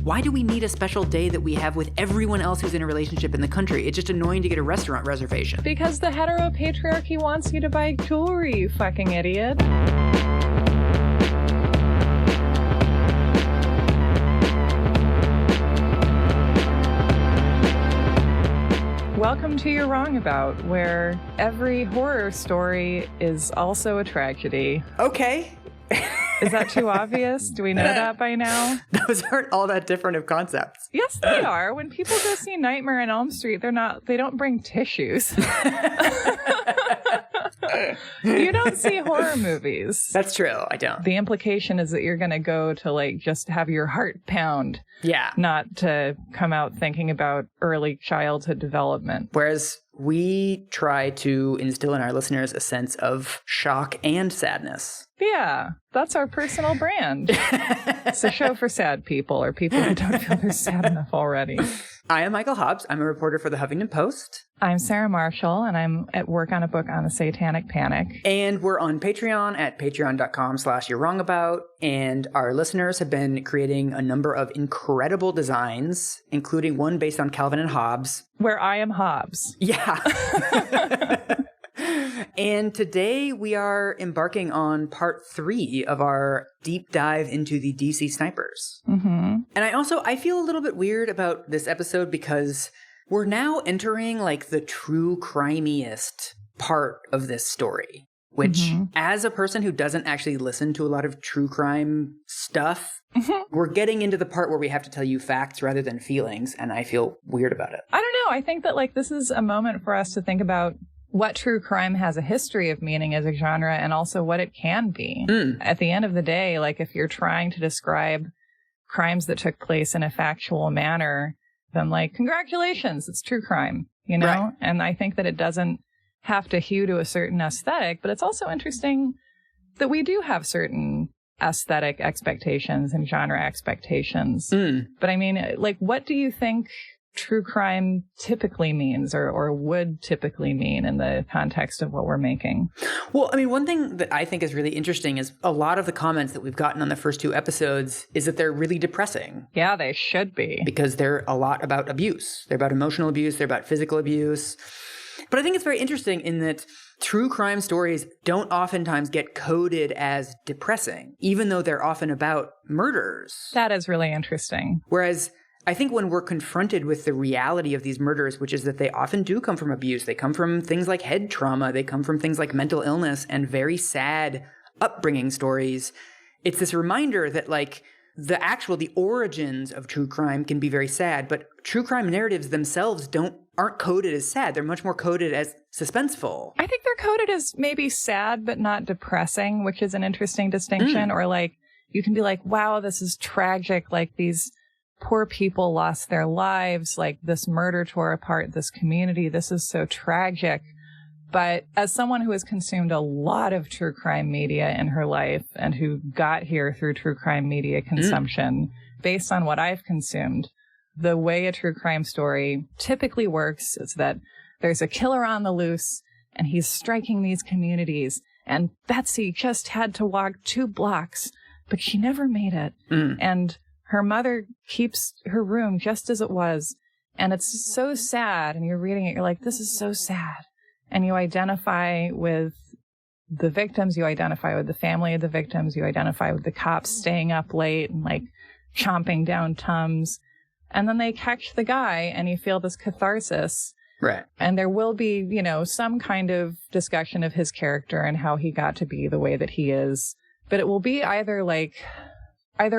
why do we need a special day that we have with everyone else who's in a relationship in the country? It's just annoying to get a restaurant reservation. Because the heteropatriarchy wants you to buy jewelry, you fucking idiot. Welcome to You're Wrong About, where every horror story is also a tragedy. Okay. Is that too obvious? Do we know that by now? Those aren't all that different of concepts. Yes, they are. When people go see Nightmare on Elm Street, they don't bring tissues. You don't see horror movies. That's true. I don't. The implication is that you're going to go to like just have your heart pound. Yeah. Not to come out thinking about early childhood development. Whereas we try to instill in our listeners a sense of shock and sadness. Yeah, that's our personal brand. It's a show for sad people or people who don't feel they're sad enough already. I am Michael Hobbs. I'm a reporter for the Huffington Post. I'm Sarah Marshall, and I'm at work on a book on the Satanic Panic. And we're on Patreon at patreon.com/you'rewrongabout. And our listeners have been creating a number of incredible designs, including one based on Calvin and Hobbes. Where I am Hobbes. Yeah. And today we are embarking on part 3 of our deep dive into the DC snipers. Mm-hmm. And I feel a little bit weird about this episode because we're now entering like the true crimiest part of this story, which as a person who doesn't actually listen to a lot of true crime stuff, we're getting into the part where we have to tell you facts rather than feelings. And I feel weird about it. I don't know. I think that like this is a moment for us to think about what true crime has a history of meaning as a genre and also what it can be. At the end of the day, like if you're trying to describe crimes that took place in a factual manner, then like, congratulations, it's true crime, you know? Right. And I think that it doesn't have to hew to a certain aesthetic, but it's also interesting that we do have certain aesthetic expectations and genre expectations. But I mean, like, what do you think true crime typically means or would typically mean in the context of what we're making? Well, I mean, one thing that I think is really interesting is a lot of the comments that we've gotten on the first 2 episodes is that they're really depressing. Yeah, they should be. Because they're a lot about abuse. They're about emotional abuse. They're about physical abuse. But I think it's very interesting in that true crime stories don't oftentimes get coded as depressing, even though they're often about murders. That is really interesting. Whereas I think when we're confronted with the reality of these murders, which is that they often do come from abuse, they come from things like head trauma, they come from things like mental illness and very sad upbringing stories, it's this reminder that like the origins of true crime can be very sad, but true crime narratives themselves aren't coded as sad. They're much more coded as suspenseful. I think they're coded as maybe sad but not depressing, which is an interesting distinction. Or like you can be like, wow, this is tragic, like these poor people lost their lives, like this murder tore apart this community. This is so tragic. But as someone who has consumed a lot of true crime media in her life and who got here through true crime media consumption, based on what I've consumed, the way a true crime story typically works is that there's a killer on the loose and he's striking these communities. And Betsy just had to walk 2 blocks, but she never made it. And her mother keeps her room just as it was. And it's so sad. And you're reading it, you're like, this is so sad. And you identify with the victims. You identify with the family of the victims. You identify with the cops staying up late and like chomping down Tums. And then they catch the guy and you feel this catharsis. Right. And there will be, you know, some kind of discussion of his character and how he got to be the way that he is. But it will be either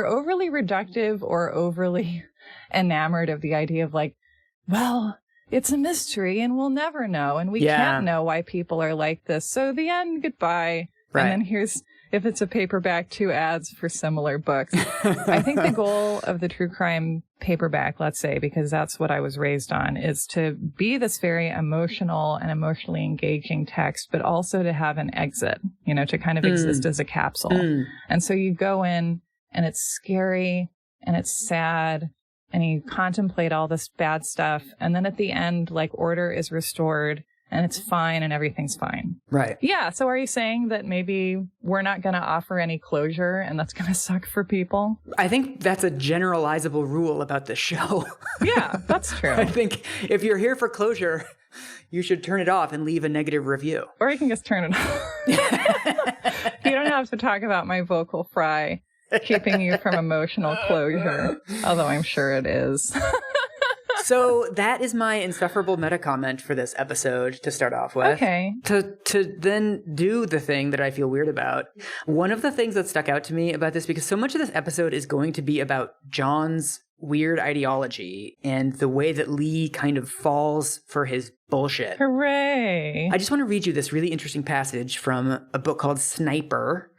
overly reductive or overly enamored of the idea of like, well, it's a mystery and we'll never know. And we can't know why people are like this. So the end, goodbye. Right. And then if it's a paperback, 2 ads for similar books. I think the goal of the true crime paperback, let's say, because that's what I was raised on, is to be this very emotional and emotionally engaging text, but also to have an exit, you know, to kind of exist as a capsule. And so you go in, and it's scary, and it's sad, and you contemplate all this bad stuff. And then at the end, like, order is restored, and it's fine and everything's fine. Right. Yeah. So are you saying that maybe we're not going to offer any closure and that's going to suck for people? I think that's a generalizable rule about this show. Yeah, that's true. I think if you're here for closure, you should turn it off and leave a negative review. Or you can just turn it off. You don't have to talk about my vocal fry keeping you from emotional closure, although I'm sure it is. So that is my insufferable meta comment for this episode to start off with. Okay. To then do the thing that I feel weird about. One of the things that stuck out to me about this, because so much of this episode is going to be about John's weird ideology and the way that Lee kind of falls for his bullshit. Hooray. I just want to read you this really interesting passage from a book called Sniper.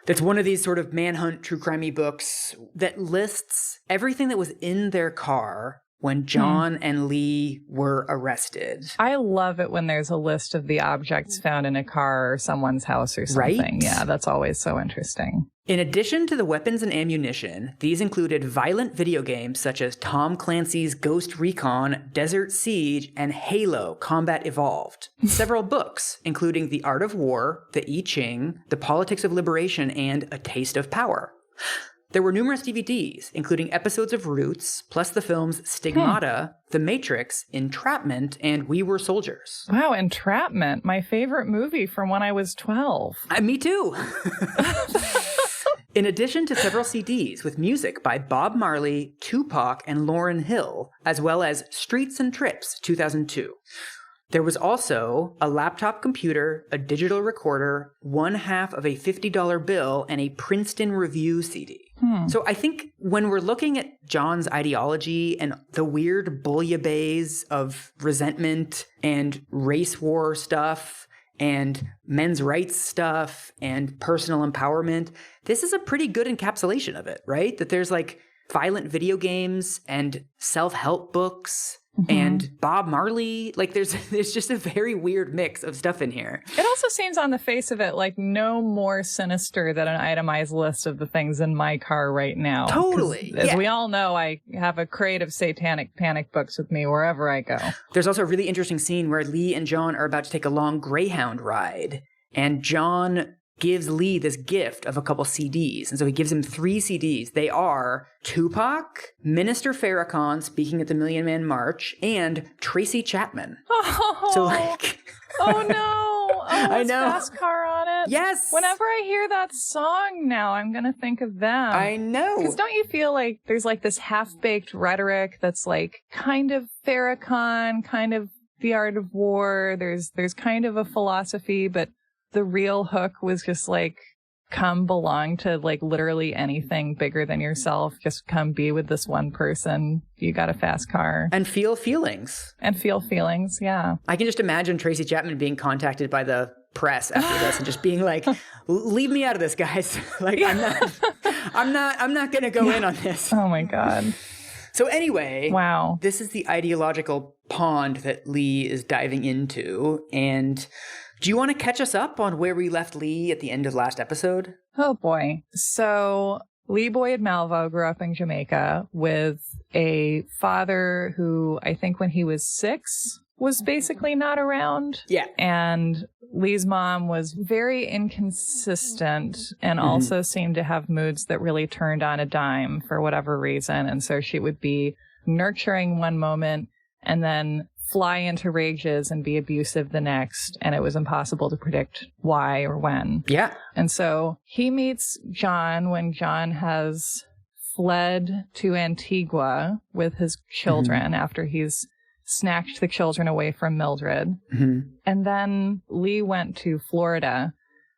That's one of these sort of manhunt, true crimey books that lists everything that was in their car when John and Lee were arrested. I love it when there's a list of the objects found in a car or someone's house or something. Right? Yeah, that's always so interesting. In addition to the weapons and ammunition, these included violent video games such as Tom Clancy's Ghost Recon, Desert Siege, and Halo Combat Evolved. Several books, including The Art of War, The I Ching, The Politics of Liberation, and A Taste of Power. There were numerous DVDs, including episodes of Roots, plus the films Stigmata, The Matrix, Entrapment, and We Were Soldiers. Wow, Entrapment, my favorite movie from when I was 12. Me too. In addition to several CDs with music by Bob Marley, Tupac, and Lauryn Hill, as well as Streets and Trips, 2002. There was also a laptop computer, a digital recorder, one half of a $50 bill, and a Princeton Review CD. So I think when we're looking at John's ideology and the weird bouillabaisse of resentment and race war stuff and men's rights stuff and personal empowerment, this is a pretty good encapsulation of it, right? That there's like violent video games and self-help books and Bob Marley. Like there's just a very weird mix of stuff in here. It also seems on the face of it like no more sinister than an itemized list of the things in my car right now. Totally. As we all know, I have a crate of satanic panic books with me wherever I go. There's also a really interesting scene where Lee and John are about to take a long Greyhound ride, and John gives Lee this gift of a couple CDs. And so he gives him 3 CDs. They are Tupac, Minister Farrakhan speaking at the Million Man March, and Tracy Chapman. Oh, So like... oh no. Oh, I know. Fast Car on it. Yes. Whenever I hear that song now, I'm going to think of them. I know. Because don't you feel like there's like this half-baked rhetoric that's like kind of Farrakhan, kind of The Art of War. There's kind of a philosophy, but the real hook was just like, come belong to like literally anything bigger than yourself. Just come be with this one person. You got a fast car. And feel feelings. And feel feelings, yeah. I can just imagine Tracy Chapman being contacted by the press after this and just being like, leave me out of this, guys. Like, yeah. I'm not going to go in on this. Oh my God. So anyway, wow. This is the ideological pond that Lee is diving into. And do you want to catch us up on where we left Lee at the end of last episode? Oh boy. So Lee Boyd Malvo grew up in Jamaica with a father who I think when he was 6 was basically not around. Yeah. And Lee's mom was very inconsistent and also seemed to have moods that really turned on a dime for whatever reason. And so she would be nurturing one moment and then fly into rages and be abusive the next. And it was impossible to predict why or when. Yeah. And so he meets John when John has fled to Antigua with his children after he's snatched the children away from Mildred. And then Lee went to Florida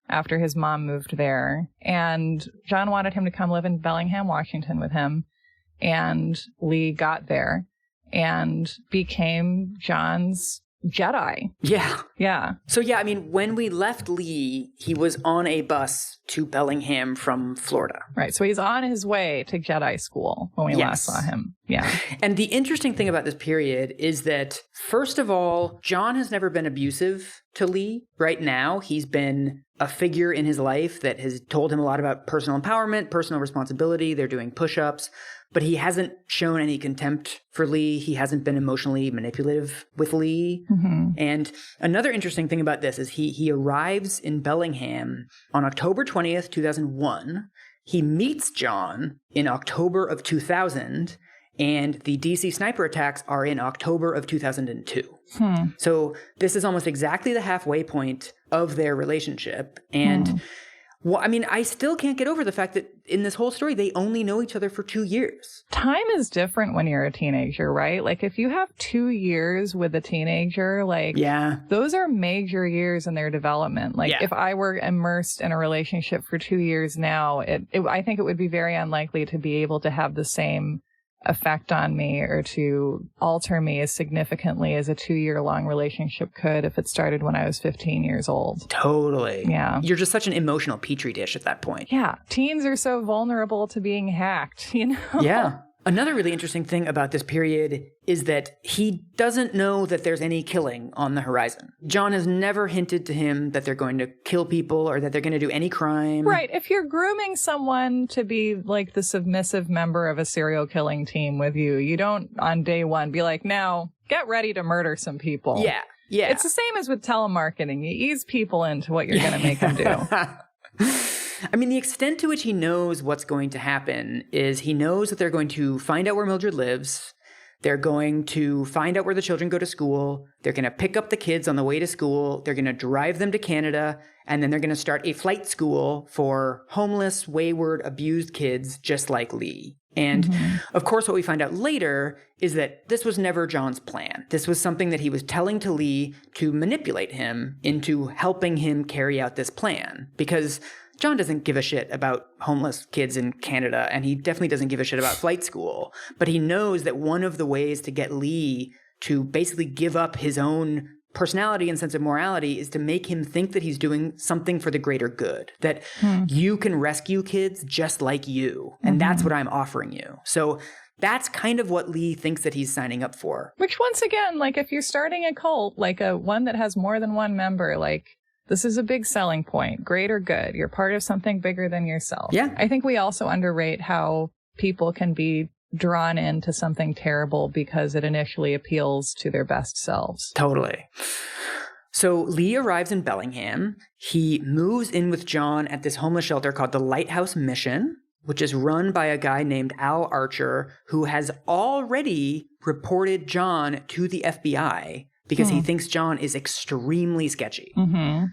after his mom moved there. And John wanted him to come live in Bellingham, Washington with him. And Lee got there and became John's Jedi. Yeah. Yeah. So yeah, I mean, when we left Lee, he was on a bus to Bellingham from Florida. Right. So he's on his way to Jedi school when we last saw him. Yeah. And the interesting thing about this period is that, first of all, John has never been abusive to Lee. Right now, he's been a figure in his life that has told him a lot about personal empowerment, personal responsibility. They're doing push-ups. but he hasn't shown any contempt for Lee. He hasn't been emotionally manipulative with Lee. Mm-hmm. And another interesting thing about this is he arrives in Bellingham on October 20th, 2001. He meets John in October of 2000, and the DC sniper attacks are in October of 2002. So this is almost exactly the halfway point of their relationship. And well, I mean, I still can't get over the fact that in this whole story, they only know each other for 2 years. Time is different when you're a teenager, right? Like if you have 2 years with a teenager, like those are major years in their development. Like if I were immersed in a relationship for 2 years now, I think it would be very unlikely to be able to have the same effect on me or to alter me as significantly as a 2-year-long relationship could if it started when I was 15 years old. Totally. Yeah. You're just such an emotional petri dish at that point. Yeah. Teens are so vulnerable to being hacked, you know? Yeah. Another really interesting thing about this period is that he doesn't know that there's any killing on the horizon. John has never hinted to him that they're going to kill people or that they're going to do any crime. Right. If you're grooming someone to be like the submissive member of a serial killing team with you, you don't on day one be like, now get ready to murder some people. Yeah. Yeah. It's the same as with telemarketing. You ease people into what you're going to make them do. I mean, the extent to which he knows what's going to happen is he knows that they're going to find out where Mildred lives. They're going to find out where the children go to school. They're going to pick up the kids on the way to school. They're going to drive them to Canada. And then they're going to start a flight school for homeless, wayward, abused kids just like Lee. And of course, what we find out later is that this was never John's plan. This was something that he was telling to Lee to manipulate him into helping him carry out this plan. Because John doesn't give a shit about homeless kids in Canada, and he definitely doesn't give a shit about flight school. But he knows that one of the ways to get Lee to basically give up his own personality and sense of morality is to make him think that he's doing something for the greater good, that you can rescue kids just like you. And that's what I'm offering you. So that's kind of what Lee thinks that he's signing up for. Which once again, like if you're starting a cult, like a one that has more than one member, like this is a big selling point. Greater good. You're part of something bigger than yourself. Yeah. I think we also underrate how people can be drawn into something terrible because it initially appeals to their best selves. Totally. So Lee arrives in Bellingham. He moves in with John at this homeless shelter called the Lighthouse Mission, which is run by a guy named Al Archer, who has already reported John to the FBI because he thinks John is extremely sketchy.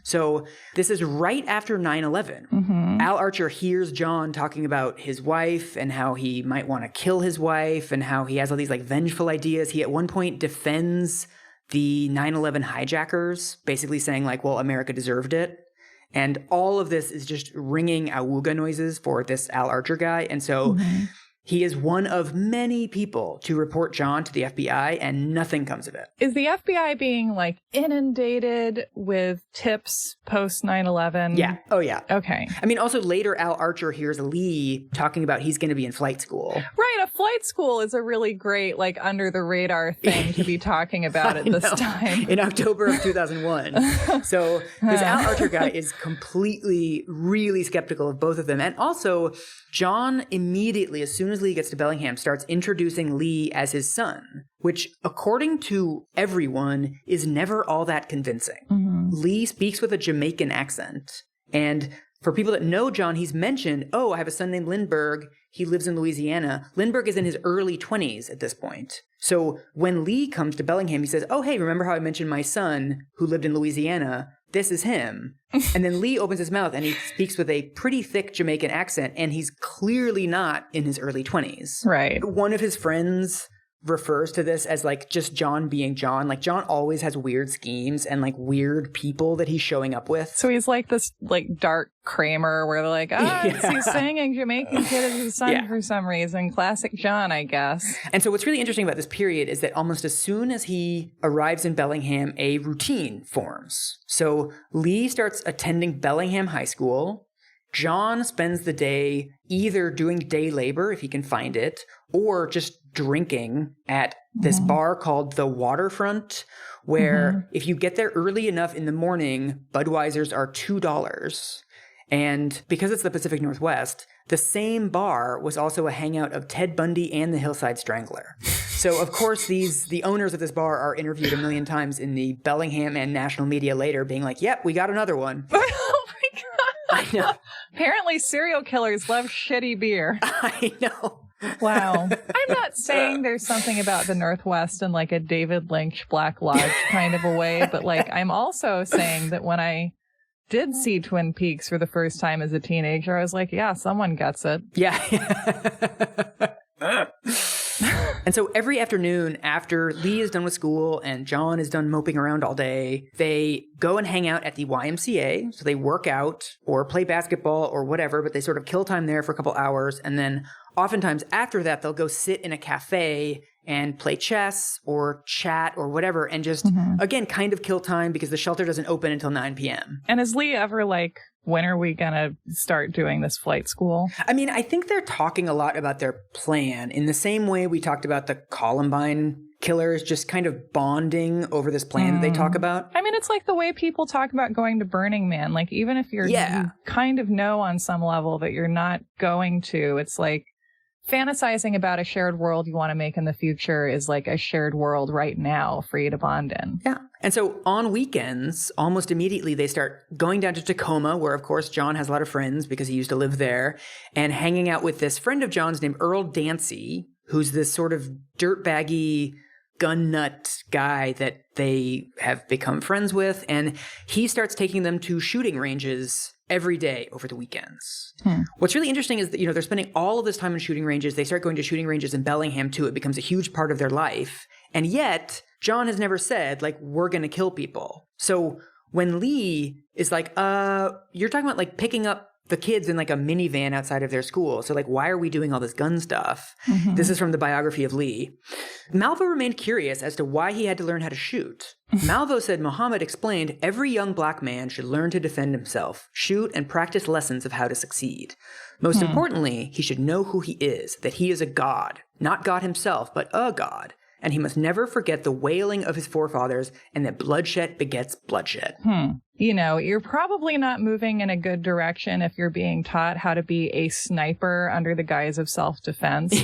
So this is right after 9/11. Al Archer hears John talking about his wife and how he might want to kill his wife and how he has all these like vengeful ideas. He at one point defends the 9/11 hijackers, basically saying like, well, America deserved it. And all of this is just ringing awooga noises for this Al Archer guy. And so he is one of many people to report John to the FBI, and nothing comes of it. Is the FBI being like inundated with tips post 9/11? Yeah. Oh, yeah. Okay. I mean, also later, Al Archer hears Lee talking about he's going to be in flight school. Right. A flight school is a really great, like, under the radar thing to be talking about at this time. In October of 2001. So this Al Archer guy is completely, really skeptical of both of them. And also, John immediately, as soon as Lee gets to Bellingham, starts introducing Lee as his son, which, according to everyone, is never all that convincing. Lee speaks with a Jamaican accent. And for people that know John, he's mentioned, oh, I have a son named Lindbergh. He lives in Louisiana. Lindbergh is in his early 20s at this point. So when Lee comes to Bellingham, he says, oh, hey, remember how I mentioned my son who lived in Louisiana? This is him. And then Lee opens his mouth and he speaks with a pretty thick Jamaican accent, and he's clearly not in his early 20s. Right. One of his friends refers to this as like just John being John. Like John always has weird schemes and like weird people that he's showing up with. So he's like this like dark Kramer where they're like, he's saying a Jamaican kid is his son for some reason. Classic John, I guess. And so what's really interesting about this period is that almost as soon as he arrives in Bellingham, a routine forms. So Lee starts attending Bellingham High School. John spends the day either doing day labor, if he can find it, or just drinking at this bar called the Waterfront, where if you get there early enough in the morning, Budweisers are $2. And because it's the Pacific Northwest, the same bar was also a hangout of Ted Bundy and the Hillside Strangler. So, of course, the owners of this bar are interviewed a million times in the Bellingham and national media later, being like, yep, we got another one. Oh, my God. I know. Apparently, serial killers love shitty beer. I know. Wow. I'm not saying there's something about the Northwest in like a David Lynch Black Lodge kind of a way, but like I'm also saying that when I did see Twin Peaks for the first time as a teenager, I was like, yeah, someone gets it. Yeah. And so every afternoon after Lee is done with school and John is done moping around all day, they go and hang out at the YMCA. So they work out or play basketball or whatever, but they sort of kill time there for a couple hours. And then oftentimes after that, they'll go sit in a cafe and play chess or chat or whatever and just, again, kind of kill time because the shelter doesn't open until 9 p.m. And is Lee ever like, when are we going to start doing this flight school? I mean, I think they're talking a lot about their plan in the same way we talked about the Columbine killers just kind of bonding over this plan that they talk about. I mean, it's like the way people talk about going to Burning Man. Like, even if you kind of know on some level that you're not going to, it's like fantasizing about a shared world you want to make in the future is like a shared world right now for you to bond in. Yeah. And so on weekends, almost immediately, they start going down to Tacoma, where, of course, John has a lot of friends because he used to live there, and hanging out with this friend of John's named Earl Dancy, who's this sort of dirtbaggy gun nut guy that they have become friends with. And he starts taking them to shooting ranges every day over the weekends. What's really interesting is that, you know, they're spending all of this time in shooting ranges. They start going to shooting ranges in Bellingham, too. It becomes a huge part of their life. And yet, John has never said, like, we're going to kill people. So when Lee is like, you're talking about, like, picking up the kids in, like, a minivan outside of their school. So, like, why are we doing all this gun stuff? This is from the biography of Lee. Malvo remained curious as to why he had to learn how to shoot. Malvo said Muhammad explained every young black man should learn to defend himself, shoot, and practice lessons of how to succeed. Most importantly, he should know who he is, that he is a god. Not God himself, but a god. And he must never forget the wailing of his forefathers and that bloodshed begets bloodshed. You know, you're probably not moving in a good direction if you're being taught how to be a sniper under the guise of self-defense.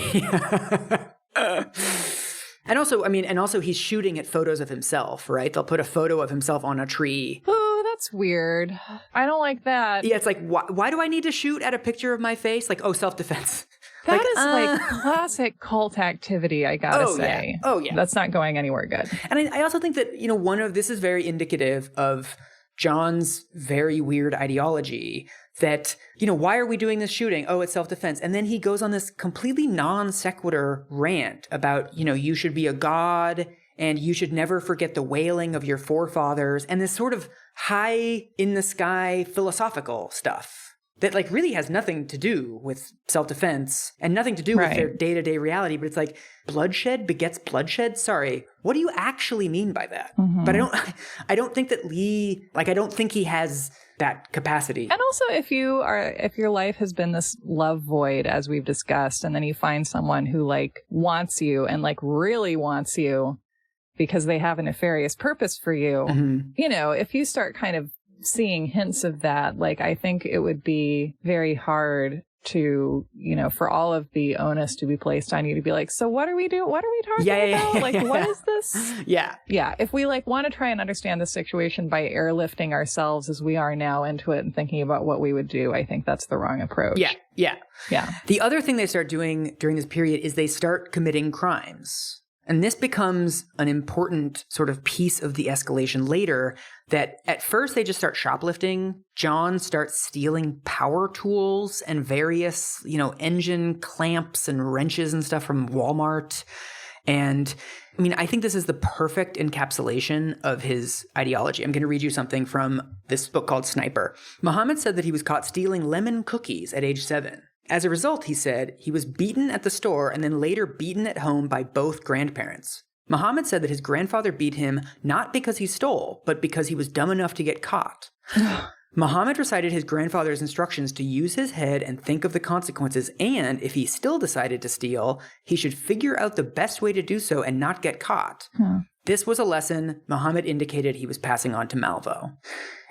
And also he's shooting at photos of himself, right? They'll put a photo of himself on a tree. Oh, that's weird. I don't like that. Yeah, it's like, why do I need to shoot at a picture of my face? Like, oh, self-defense. That is like classic cult activity, I gotta say. Yeah. Oh, yeah. That's not going anywhere good. And I also think that, you know, this is very indicative of John's very weird ideology that, you know, why are we doing this shooting? Oh, it's self-defense. And then he goes on this completely non sequitur rant about, you know, you should be a god and you should never forget the wailing of your forefathers and this sort of high in the sky philosophical stuff that, like, really has nothing to do with self-defense and nothing to do with their day-to-day reality. But it's like, bloodshed begets bloodshed? Sorry, what do you actually mean by that? But I don't think that Lee, like, I don't think he has that capacity. And also, if your life has been this love void, as we've discussed, and then you find someone who, like, wants you and, like, really wants you because they have a nefarious purpose for you, you know, if you start kind of seeing hints of that, like, I think it would be very hard to, you know, for all of the onus to be placed on you to be like, so what are we doing? What are we talking about? Like, what is this? Yeah. If we, like, want to try and understand the situation by airlifting ourselves as we are now into it and thinking about what we would do, I think that's the wrong approach. Yeah. The other thing they start doing during this period is they start committing crimes. And this becomes an important sort of piece of the escalation later, that at first they just start shoplifting. John starts stealing power tools and various, you know, engine clamps and wrenches and stuff from Walmart. And I mean, I think this is the perfect encapsulation of his ideology. I'm going to read you something from this book called Sniper. Muhammad said that he was caught stealing lemon cookies at age 7. As a result, he said, he was beaten at the store and then later beaten at home by both grandparents. Muhammad said that his grandfather beat him not because he stole, but because he was dumb enough to get caught. Muhammad recited his grandfather's instructions to use his head and think of the consequences, and if he still decided to steal, he should figure out the best way to do so and not get caught. this was a lesson Muhammad indicated he was passing on to Malvo.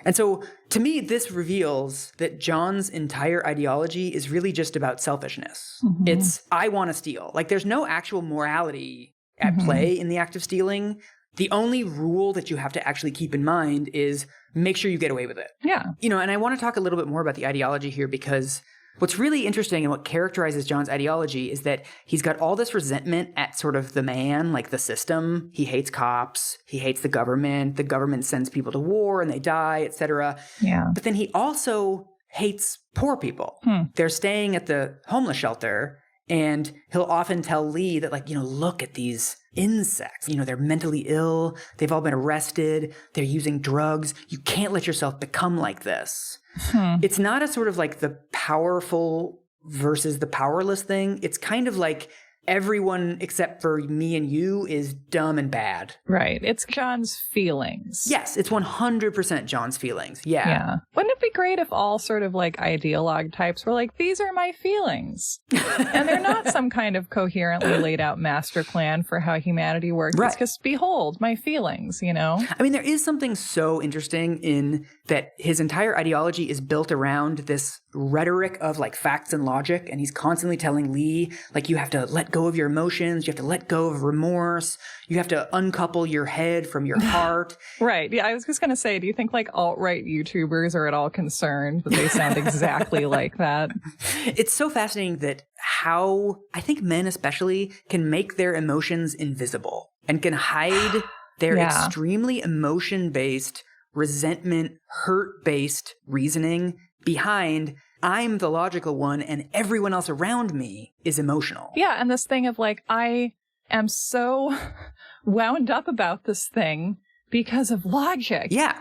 And so, to me, this reveals that John's entire ideology is really just about selfishness. Mm-hmm. It's, I want to steal. Like, there's no actual morality at play in the act of stealing. The only rule that you have to actually keep in mind is make sure you get away with it. Yeah. You know, and I want to talk a little bit more about the ideology here because what's really interesting and what characterizes John's ideology is that he's got all this resentment at sort of the man, like the system. He hates cops. He hates the government. The government sends people to war and they die, etc. Yeah. But then he also hates poor people. They're staying at the homeless shelter. And he'll often tell Lee that, like, you know, look at these insects. You know, they're mentally ill. They've all been arrested. They're using drugs. You can't let yourself become like this. It's not a sort of like the powerful versus the powerless thing. It's kind of like everyone except for me and you is dumb and bad. Right. It's John's feelings. Yes, it's 100% John's feelings. Yeah. Wouldn't it be great if all sort of like ideologue types were like, these are my feelings. And they're not some kind of coherently laid out master plan for how humanity works. Right. It's just, behold, my feelings, you know? I mean, there is something so interesting in that his entire ideology is built around this rhetoric of like facts and logic. And he's constantly telling Lee, like, you have to let go of your emotions. You have to let go of remorse. You have to uncouple your head from your heart. Right. Yeah. I was just going to say, do you think like alt-right YouTubers are at all concerned that they sound exactly like that? It's so fascinating that how I think men especially can make their emotions invisible and can hide their extremely emotion-based, resentment, hurt-based reasoning behind I'm the logical one and everyone else around me is emotional. Yeah, and this thing of like, I am so wound up about this thing because of logic. Yeah.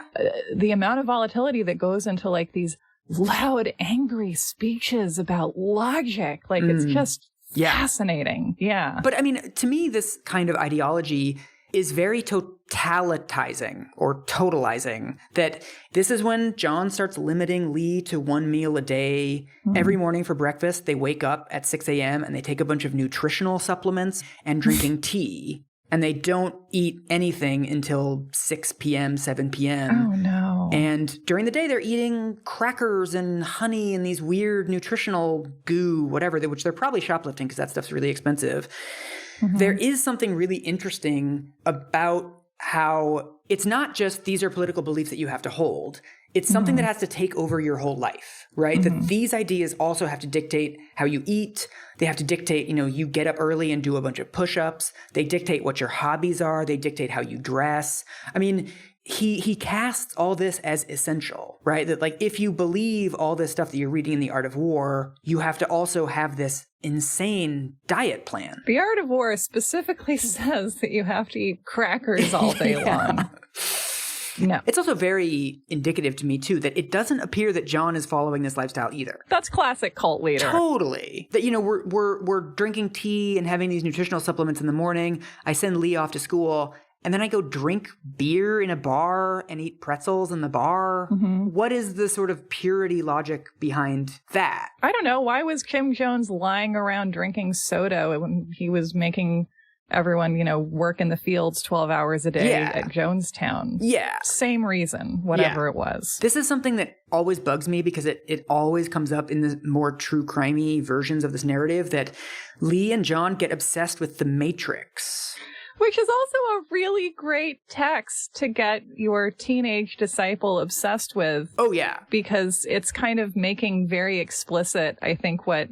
The amount of volatility that goes into like these loud, angry speeches about logic. Like, it's just fascinating. Yeah. But I mean, to me, this kind of ideology is very totalitizing or totalizing, that this is when John starts limiting Lee to one meal a day. Every morning for breakfast, they wake up at 6 a.m. and they take a bunch of nutritional supplements and drinking tea. And they don't eat anything until 6 p.m., 7 p.m. Oh, no. And during the day, they're eating crackers and honey and these weird nutritional goo, whatever, which they're probably shoplifting because that stuff's really expensive. There is something really interesting about how it's not just these are political beliefs that you have to hold. It's something that has to take over your whole life, right? That these ideas also have to dictate how you eat. They have to dictate, you know, you get up early and do a bunch of push-ups. They dictate what your hobbies are. They dictate how you dress. I mean, he casts all this as essential, right? That like, if you believe all this stuff that you're reading in The Art of War, you have to also have this insane diet plan. The Art of War specifically says that you have to eat crackers all day long. No. It's also very indicative to me, too, that it doesn't appear that John is following this lifestyle either. That's classic cult leader. Totally. That, you know, we're drinking tea and having these nutritional supplements in the morning. I send Lee off to school. And then I go drink beer in a bar and eat pretzels in the bar. What is the sort of purity logic behind that? I don't know. Why was Kim Jones lying around drinking soda when he was making everyone, you know, work in the fields 12 hours a day at Jonestown? Yeah. Same reason, whatever it was. This is something that always bugs me because it always comes up in the more true crimey versions of this narrative that Lee and John get obsessed with the Matrix. Which is also a really great text to get your teenage disciple obsessed with. Oh, yeah. Because it's kind of making very explicit, I think, what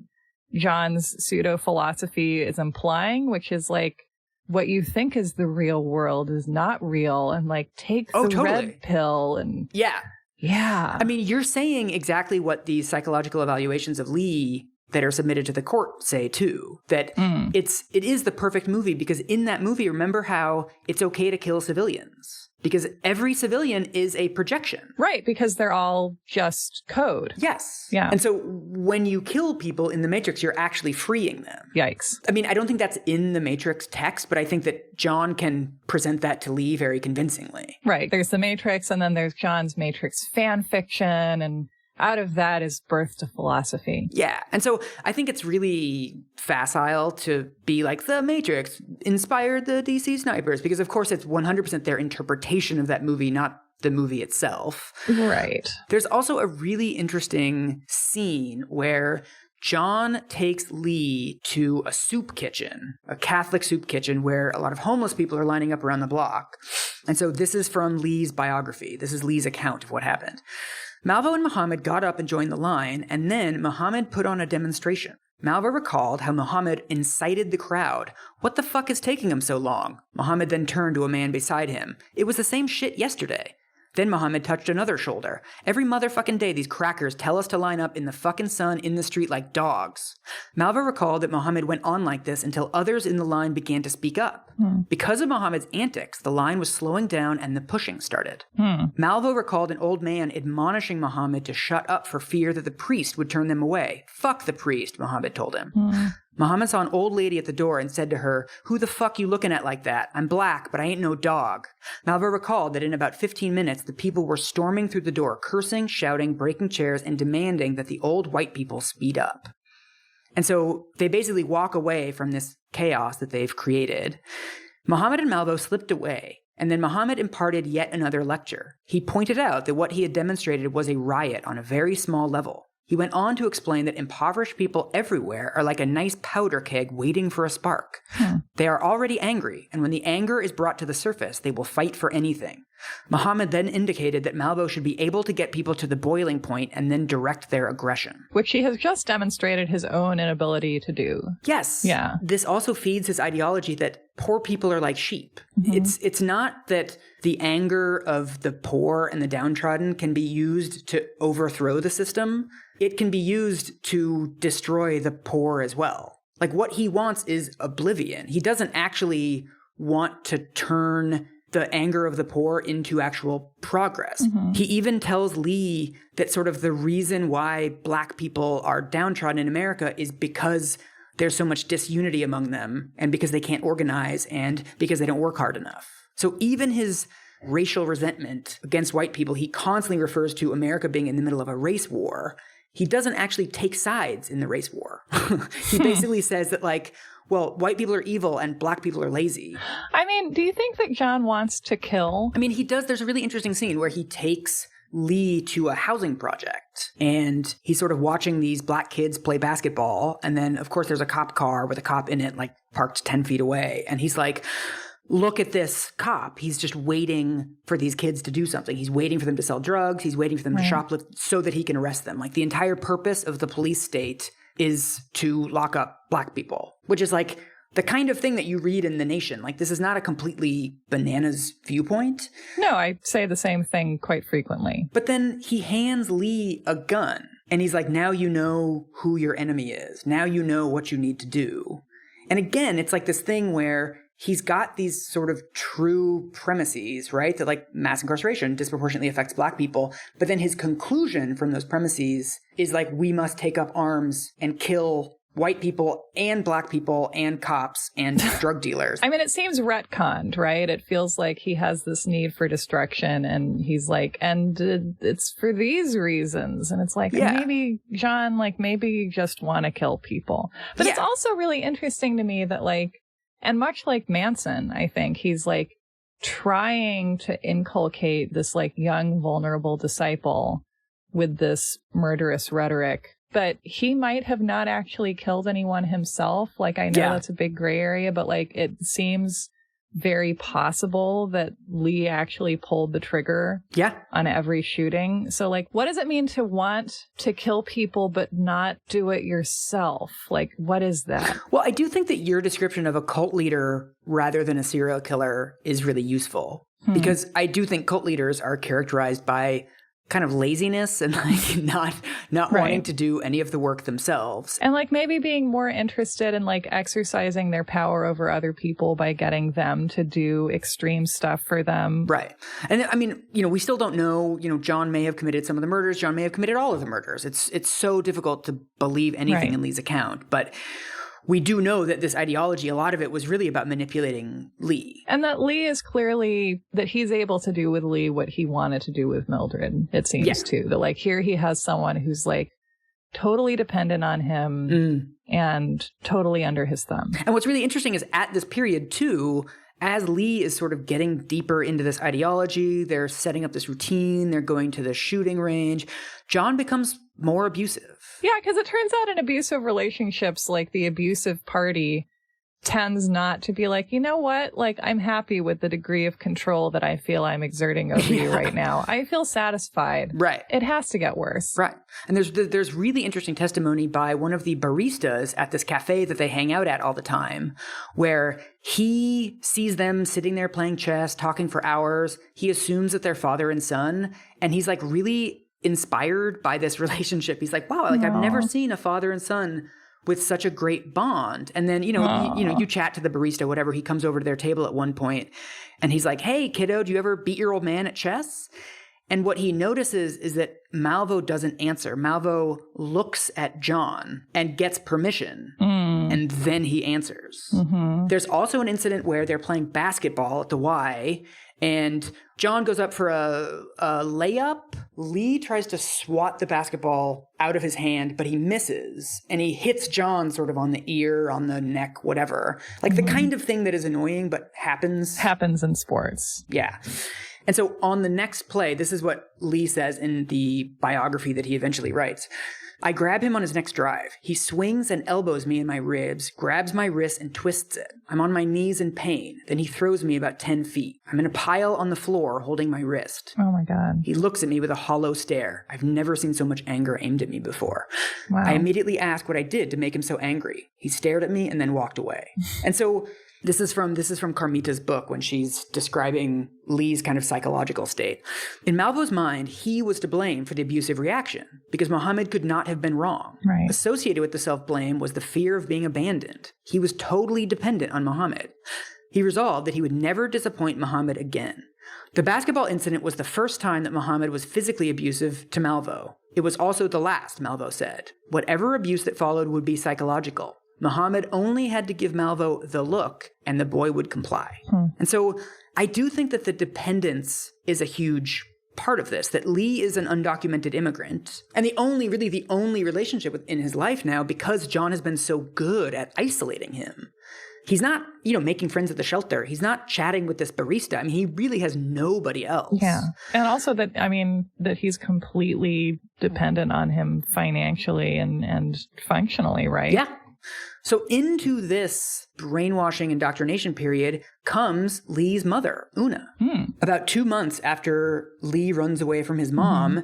John's pseudo-philosophy is implying, which is like, what you think is the real world is not real, and like, take the red pill and... Yeah. Yeah. I mean, you're saying exactly what the psychological evaluations of Lee that are submitted to the court say too, that it is the perfect movie because in that movie, remember how it's okay to kill civilians because every civilian is a projection. Right, because they're all just code. Yes. Yeah. And so when you kill people in the Matrix, you're actually freeing them. Yikes. I mean, I don't think that's in the Matrix text, but I think that John can present that to Lee very convincingly. Right. There's the Matrix and then there's John's Matrix fan fiction and out of that is birth to philosophy. Yeah. And so I think it's really facile to be like The Matrix inspired the DC snipers, because of course it's 100% their interpretation of that movie, not the movie itself. Right. There's also a really interesting scene where John takes Lee to a soup kitchen, a Catholic soup kitchen where a lot of homeless people are lining up around the block. And so this is from Lee's biography. This is Lee's account of what happened. Malvo and Muhammad got up and joined the line, and then Muhammad put on a demonstration. Malvo recalled how Muhammad incited the crowd. What the fuck is taking him so long? Muhammad then turned to a man beside him. It was the same shit yesterday. Then Muhammad touched another shoulder. Every motherfucking day these crackers tell us to line up in the fucking sun in the street like dogs. Malvo recalled that Muhammad went on like this until others in the line began to speak up. Because of Muhammad's antics, the line was slowing down and the pushing started. Malvo recalled an old man admonishing Muhammad to shut up for fear that the priest would turn them away. Fuck the priest, Muhammad told him. Muhammad saw an old lady at the door and said to her, "Who the fuck you looking at like that? I'm black, but I ain't no dog." Malvo recalled that in about 15 minutes, the people were storming through the door, cursing, shouting, breaking chairs, and demanding that the old white people speed up. And so they basically walk away from this chaos that they've created. Muhammad and Malvo slipped away, and then Muhammad imparted yet another lecture. He pointed out that what he had demonstrated was a riot on a very small level. He went on to explain that impoverished people everywhere are like a nice powder keg waiting for a spark. They are already angry, and when the anger is brought to the surface, they will fight for anything. Muhammad then indicated that Malvo should be able to get people to the boiling point and then direct their aggression. Which he has just demonstrated his own inability to do. Yes. Yeah. This also feeds his ideology that poor people are like sheep. It's not that the anger of the poor and the downtrodden can be used to overthrow the system. It can be used to destroy the poor as well. Like, what he wants is oblivion. He doesn't actually want to turn the anger of the poor into actual progress. He even tells Lee that sort of the reason why black people are downtrodden in America is because there's so much disunity among them, and because they can't organize, and because they don't work hard enough. So even his racial resentment against white people, he constantly refers to America being in the middle of a race war. He doesn't actually take sides in the race war. He basically says that, like, well, white people are evil and black people are lazy. I mean, do you think that John wants to kill? I mean, he does. There's a really interesting scene where he takes Lee to a housing project, and he's sort of watching these black kids play basketball. And then, of course, there's a cop car with a cop in it, like parked 10 feet away. And he's like, look at this cop. He's just waiting for these kids to do something. He's waiting for them to sell drugs. He's waiting for them to shoplift so that he can arrest them. Like, the entire purpose of the police state is to lock up black people, which is like the kind of thing that you read in The Nation. Like, this is not a completely bananas viewpoint. No, I say the same thing quite frequently. But then he hands Lee a gun, and he's like, now you know who your enemy is. Now you know what you need to do. And again, it's like this thing where he's got these sort of true premises, right? That, like, mass incarceration disproportionately affects black people. But then his conclusion from those premises is like, we must take up arms and kill white people and black people and cops and drug dealers. I mean, it seems retconned, right? It feels like he has this need for destruction, and he's like, and it's for these reasons. And it's like, maybe, John, like, maybe you just want to kill people. But it's also really interesting to me that, like, and much like Manson, I think, he's like trying to inculcate this like young, vulnerable disciple with this murderous rhetoric. But he might have not actually killed anyone himself. Like, I know that's a big gray area, but like, it seems very possible that Lee actually pulled the trigger on every shooting. So, like, what does it mean to want to kill people but not do it yourself? Like, what is that? Well, I do think that your description of a cult leader rather than a serial killer is really useful, because I do think cult leaders are characterized by kind of laziness and like not wanting to do any of the work themselves. And like maybe being more interested in like exercising their power over other people by getting them to do extreme stuff for them. Right. And I mean, you know, we still don't know, you know, John may have committed some of the murders. John may have committed all of the murders. It's so difficult to believe anything in Lee's account. But we do know that this ideology, a lot of it was really about manipulating Lee. And that Lee is clearly, that he's able to do with Lee what he wanted to do with Mildred, it seems, too. That, like, here he has someone who's, like, totally dependent on him and totally under his thumb. And what's really interesting is at this period, too, as Lee is sort of getting deeper into this ideology, they're setting up this routine, they're going to the shooting range, John becomes more abusive. Yeah, because it turns out in abusive relationships, like, the abusive party tends not to be like, you know what, like, I'm happy with the degree of control that I feel I'm exerting over you right now. I feel satisfied. Right. It has to get worse. Right. And there's really interesting testimony by one of the baristas at this cafe that they hang out at all the time, where he sees them sitting there playing chess, talking for hours. He assumes that they're father and son, and he's like really inspired by this relationship. He's like, wow, like I've never seen a father and son with such a great bond. And then, you chat to the barista, whatever. He comes over to their table at one point and he's like, hey, kiddo, do you ever beat your old man at chess? And what he notices is that Malvo doesn't answer. Malvo looks at John and gets permission, and then he answers. Mm-hmm. There's also an incident where they're playing basketball at the Y, and John goes up for a layup. Lee tries to swat the basketball out of his hand, but he misses. And he hits John sort of on the ear, on the neck, whatever. Like the kind of thing that is annoying, but happens. Happens in sports. Yeah. And so on the next play, this is what Lee says in the biography that he eventually writes. I grab him on his next drive. He swings and elbows me in my ribs, grabs my wrist and twists it. I'm on my knees in pain. Then he throws me about 10 feet. I'm in a pile on the floor holding my wrist. Oh my God. He looks at me with a hollow stare. I've never seen so much anger aimed at me before. Wow. I immediately asked what I did to make him so angry. He stared at me and then walked away. And so This is from Carmita's book when she's describing Lee's kind of psychological state. In Malvo's mind, he was to blame for the abusive reaction because Muhammad could not have been wrong. Right. Associated with the self-blame was the fear of being abandoned. He was totally dependent on Muhammad. He resolved that he would never disappoint Muhammad again. The basketball incident was the first time that Muhammad was physically abusive to Malvo. It was also the last, Malvo said. Whatever abuse that followed would be psychological. Muhammad only had to give Malvo the look, and the boy would comply. And so I do think that the dependence is a huge part of this, that Lee is an undocumented immigrant, and the only relationship in his life now, because John has been so good at isolating him. He's not, making friends at the shelter. He's not chatting with this barista. I mean, he really has nobody else. Yeah. And also that he's completely dependent on him financially and functionally, right? Yeah. So into this brainwashing indoctrination period comes Lee's mother, Una. About 2 months after Lee runs away from his mom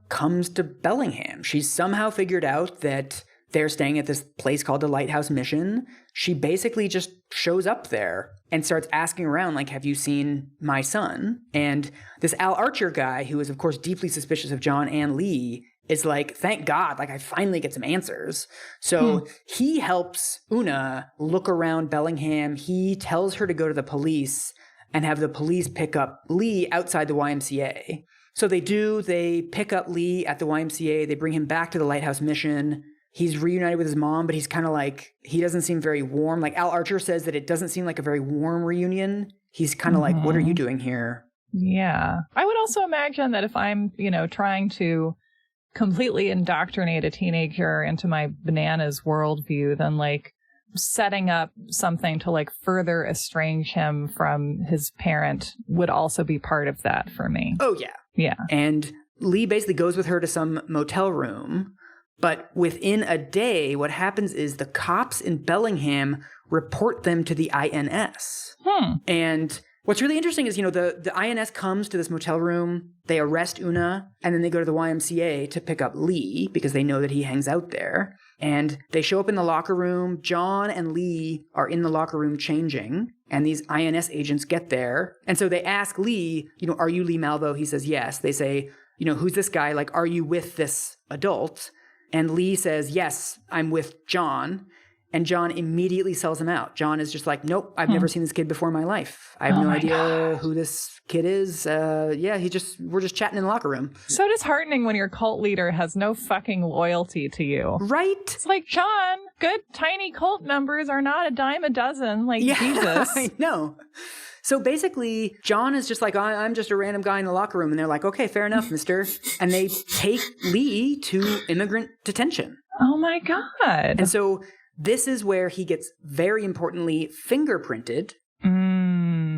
comes to Bellingham. She's somehow figured out that they're staying at this place called the Lighthouse Mission. She basically just shows up there and starts asking around, like, have you seen my son? And this Al Archer guy, who is, of course, deeply suspicious of John and Lee, is like, thank God, like I finally get some answers. So he helps Una look around Bellingham. He tells her to go to the police and have the police pick up Lee outside the YMCA. So they pick up Lee at the YMCA. They bring him back to the Lighthouse Mission. He's reunited with his mom, but he's kind of like, he doesn't seem very warm. Like Al Archer says that it doesn't seem like a very warm reunion. He's kind of like, what are you doing here? Yeah. I would also imagine that if I'm, trying to completely indoctrinate a teenager into my bananas worldview, then like setting up something to like further estrange him from his parent would also be part of that for me. Oh, yeah. Yeah. And Lee basically goes with her to some motel room. But within a day, what happens is the cops in Bellingham report them to the INS. And what's really interesting is, the INS comes to this motel room, they arrest Una, and then they go to the YMCA to pick up Lee because they know that he hangs out there. And they show up in the locker room. John and Lee are in the locker room changing, and these INS agents get there. And so they ask Lee, are you Lee Malvo? He says yes. They say, who's this guy? Like, are you with this adult? And Lee says, yes, I'm with John. And John immediately sells him out. John is just like, nope, I've never seen this kid before in my life. I have no idea who this kid is. We're just chatting in the locker room. So disheartening when your cult leader has no fucking loyalty to you. Right? It's like, John, good tiny cult members are not a dime a dozen, like Jesus. I know. So basically, John is just like, I'm just a random guy in the locker room. And they're like, okay, fair enough, mister. And they take Lee to immigrant detention. Oh my God. And so this is where he gets, very importantly, fingerprinted.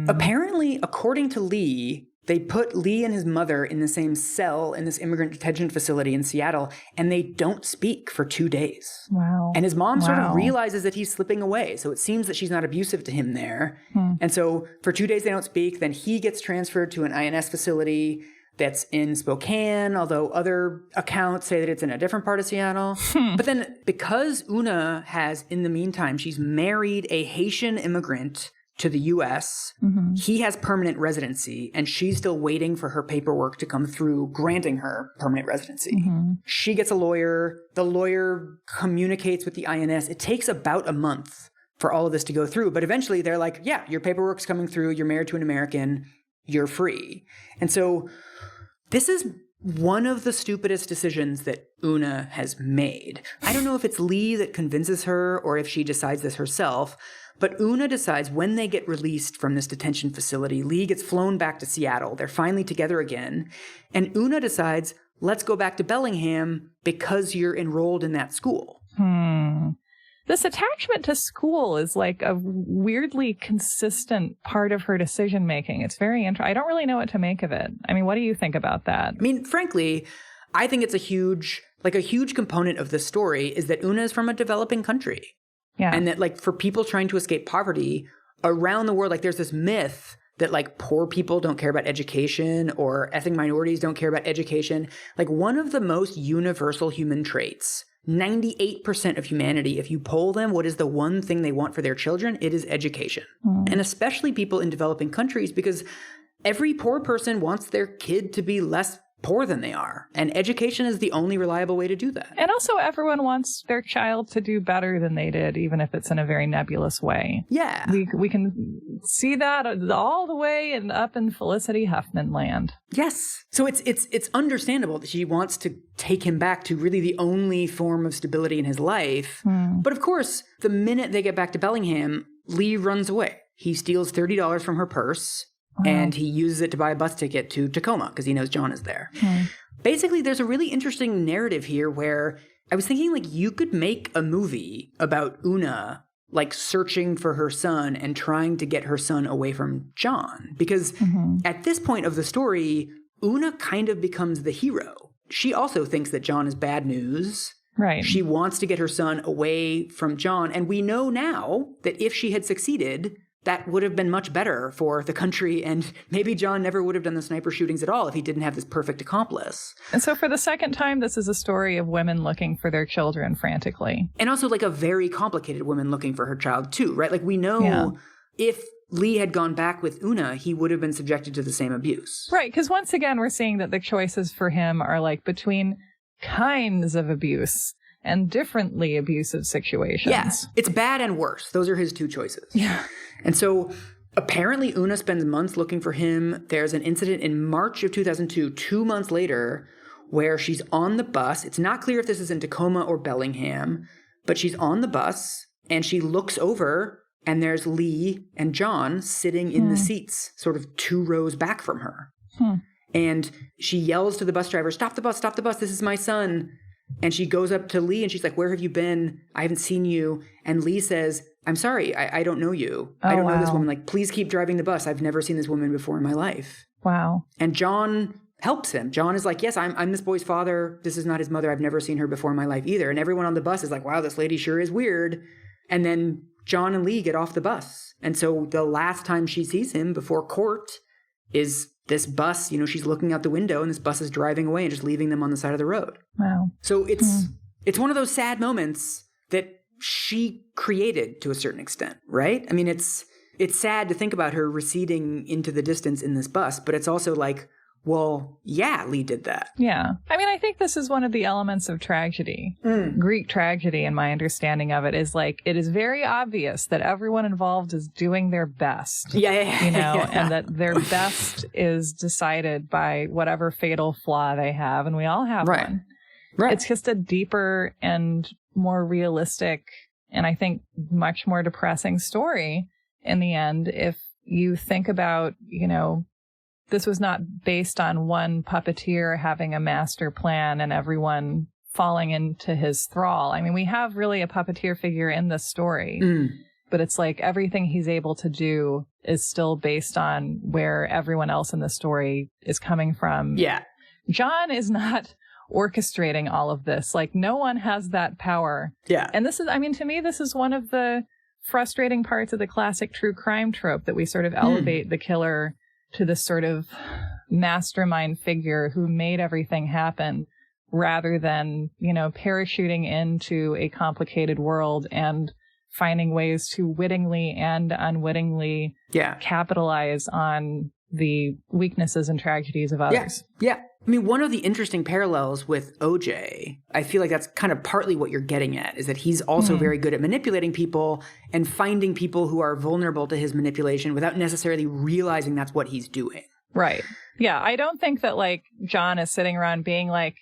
Apparently, according to Lee, they put Lee and his mother in the same cell in this immigrant detention facility in Seattle, and they don't speak for 2 days. Wow. And his mom sort of realizes that he's slipping away. So it seems that she's not abusive to him there. And so for 2 days, they don't speak. Then he gets transferred to an INS facility that's in Spokane, although other accounts say that it's in a different part of Seattle. But then because Una has, in the meantime, she's married a Haitian immigrant to the U.S., he has permanent residency, and she's still waiting for her paperwork to come through, granting her permanent residency. She gets a lawyer. The lawyer communicates with the INS. It takes about a month for all of this to go through, but eventually they're like, yeah, your paperwork's coming through. You're married to an American. You're free. And so this is one of the stupidest decisions that Una has made. I don't know if it's Lee that convinces her or if she decides this herself, but Una decides when they get released from this detention facility, Lee gets flown back to Seattle. They're finally together again. And Una decides, let's go back to Bellingham because you're enrolled in that school. This attachment to school is like a weirdly consistent part of her decision making. It's very interesting. I don't really know what to make of it. I mean, what do you think about that? I mean, frankly, I think it's a huge component of the story is that Una is from a developing country. Yeah. And that, like, for people trying to escape poverty around the world, like, there's this myth that, like, poor people don't care about education or ethnic minorities don't care about education. Like, one of the most universal human traits, 98% of humanity, if you poll them, what is the one thing they want for their children? It is education. And especially people in developing countries, because every poor person wants their kid to be less poor than they are. And education is the only reliable way to do that. And also everyone wants their child to do better than they did, even if it's in a very nebulous way. Yeah. We can see that all the way and up in Felicity Huffman land. Yes. So it's understandable that she wants to take him back to really the only form of stability in his life. But of course, the minute they get back to Bellingham, Lee runs away. He steals $30 from her purse. And he uses it to buy a bus ticket to Tacoma because he knows John is there. Basically, there's a really interesting narrative here where I was thinking, like, you could make a movie about Una, like, searching for her son and trying to get her son away from John. Because at this point of the story, Una kind of becomes the hero. She also thinks that John is bad news. Right. She wants to get her son away from John. And we know now that if she had succeeded, that would have been much better for the country, and maybe John never would have done the sniper shootings at all if he didn't have this perfect accomplice. And so for the second time, this is a story of women looking for their children frantically. And also, like, a very complicated woman looking for her child, too, right? Like, we know if Lee had gone back with Una, he would have been subjected to the same abuse. Right, because once again, we're seeing that the choices for him are, like, between kinds of abuse and differently abusive situations. Yeah, it's bad and worse. Those are his two choices. Yeah. And so apparently Una spends months looking for him. There's an incident in March of 2002, 2 months later, where she's on the bus. It's not clear if this is in Tacoma or Bellingham, but she's on the bus and she looks over and there's Lee and John sitting in the seats, sort of 2 rows back from her. And she yells to the bus driver, stop the bus, this is my son. And she goes up to Lee and she's like, where have you been? I haven't seen you. And Lee says, I'm sorry, I don't know you. I don't know this woman. Like, please keep driving the bus. I've never seen this woman before in my life. Wow. And John helps him. John is like, yes, I'm this boy's father. This is not his mother. I've never seen her before in my life either. And everyone on the bus is like, wow, this lady sure is weird. And then John and Lee get off the bus. And so the last time she sees him before court is this bus, you know, she's looking out the window and this bus is driving away and just leaving them on the side of the road. Wow. So it's one of those sad moments that she created to a certain extent, right? I mean, it's sad to think about her receding into the distance in this bus, but it's also like, well, yeah, Lee did that. Yeah. I mean, I think this is one of the elements of tragedy. Greek tragedy, in my understanding of it, is like, it is very obvious that everyone involved is doing their best. Yeah. You know, and that their best is decided by whatever fatal flaw they have. And we all have one. Right. It's just a deeper and more realistic and I think much more depressing story in the end. If you think about, you know, this was not based on one puppeteer having a master plan and everyone falling into his thrall. I mean, we have really a puppeteer figure in this story, but it's like everything he's able to do is still based on where everyone else in the story is coming from. Yeah. John is not orchestrating all of this. Like, no one has that power. Yeah. And this is, I mean, to me, this is one of the frustrating parts of the classic true crime trope, that we sort of elevate the killer to this sort of mastermind figure who made everything happen, rather than, you know, parachuting into a complicated world and finding ways to wittingly and unwittingly capitalize on the weaknesses and tragedies of others. Yeah. I mean, one of the interesting parallels with OJ, I feel like that's kind of partly what you're getting at, is that he's also very good at manipulating people and finding people who are vulnerable to his manipulation without necessarily realizing that's what he's doing. Right. Yeah. I don't think that, like, John is sitting around being like,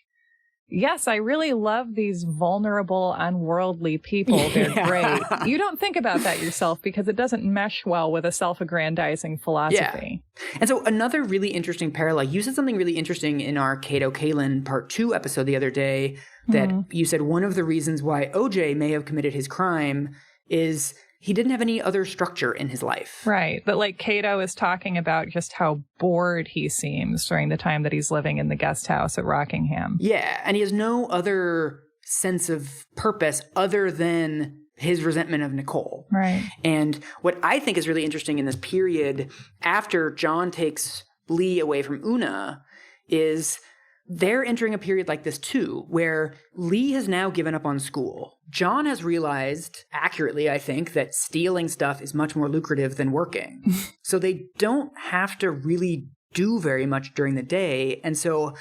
yes, I really love these vulnerable, unworldly people. They're great. You don't think about that yourself because it doesn't mesh well with a self-aggrandizing philosophy. Yeah. And so another really interesting parallel, you said something really interesting in our Cato Kalin Part 2 episode the other day, that you said one of the reasons why OJ may have committed his crime is he didn't have any other structure in his life. Right. But like Cato is talking about just how bored he seems during the time that he's living in the guest house at Rockingham. Yeah. And he has no other sense of purpose other than his resentment of Nicole. Right. And what I think is really interesting in this period after John takes Lee away from Una is they're entering a period like this too, where Lee has now given up on school. John has realized, accurately, I think, that stealing stuff is much more lucrative than working. So they don't have to really do very much during the day. And so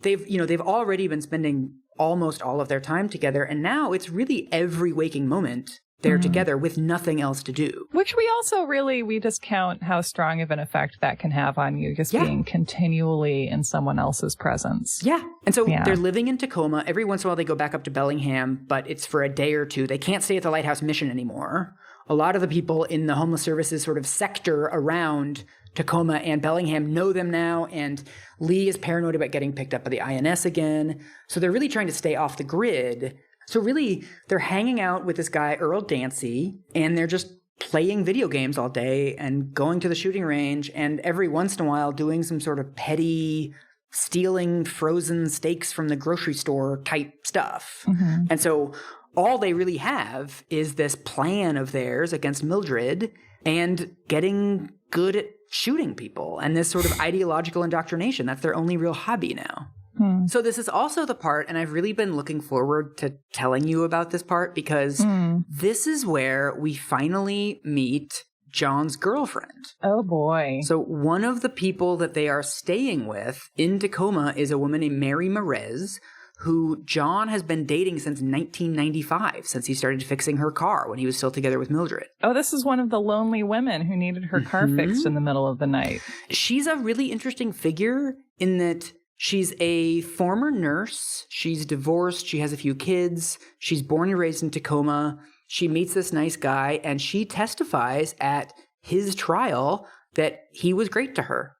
they've already been spending almost all of their time together. And now it's really every waking moment they're together with nothing else to do. Which we discount how strong of an effect that can have on you, just being continually in someone else's presence. Yeah. And so they're living in Tacoma. Every once in a while they go back up to Bellingham, but it's for a day or two. They can't stay at the Lighthouse Mission anymore. A lot of the people in the homeless services sort of sector around Tacoma and Bellingham know them now, and Lee is paranoid about getting picked up by the INS again. So they're really trying to stay off the grid. So really, they're hanging out with this guy, Earl Dancy, and they're just playing video games all day and going to the shooting range and every once in a while doing some sort of petty stealing frozen steaks from the grocery store type stuff. And so all they really have is this plan of theirs against Mildred and getting good at shooting people and this sort of ideological indoctrination. That's their only real hobby now. So this is also the part, and I've really been looking forward to telling you about this part, because this is where we finally meet John's girlfriend. Oh, boy. So one of the people that they are staying with in Tacoma is a woman named Mary Merez, who John has been dating since 1995, since he started fixing her car when he was still together with Mildred. Oh, this is one of the lonely women who needed her car fixed in the middle of the night. She's a really interesting figure in that she's a former nurse. She's divorced. She has a few kids. She's born and raised in Tacoma. She meets this nice guy, and she testifies at his trial that he was great to her.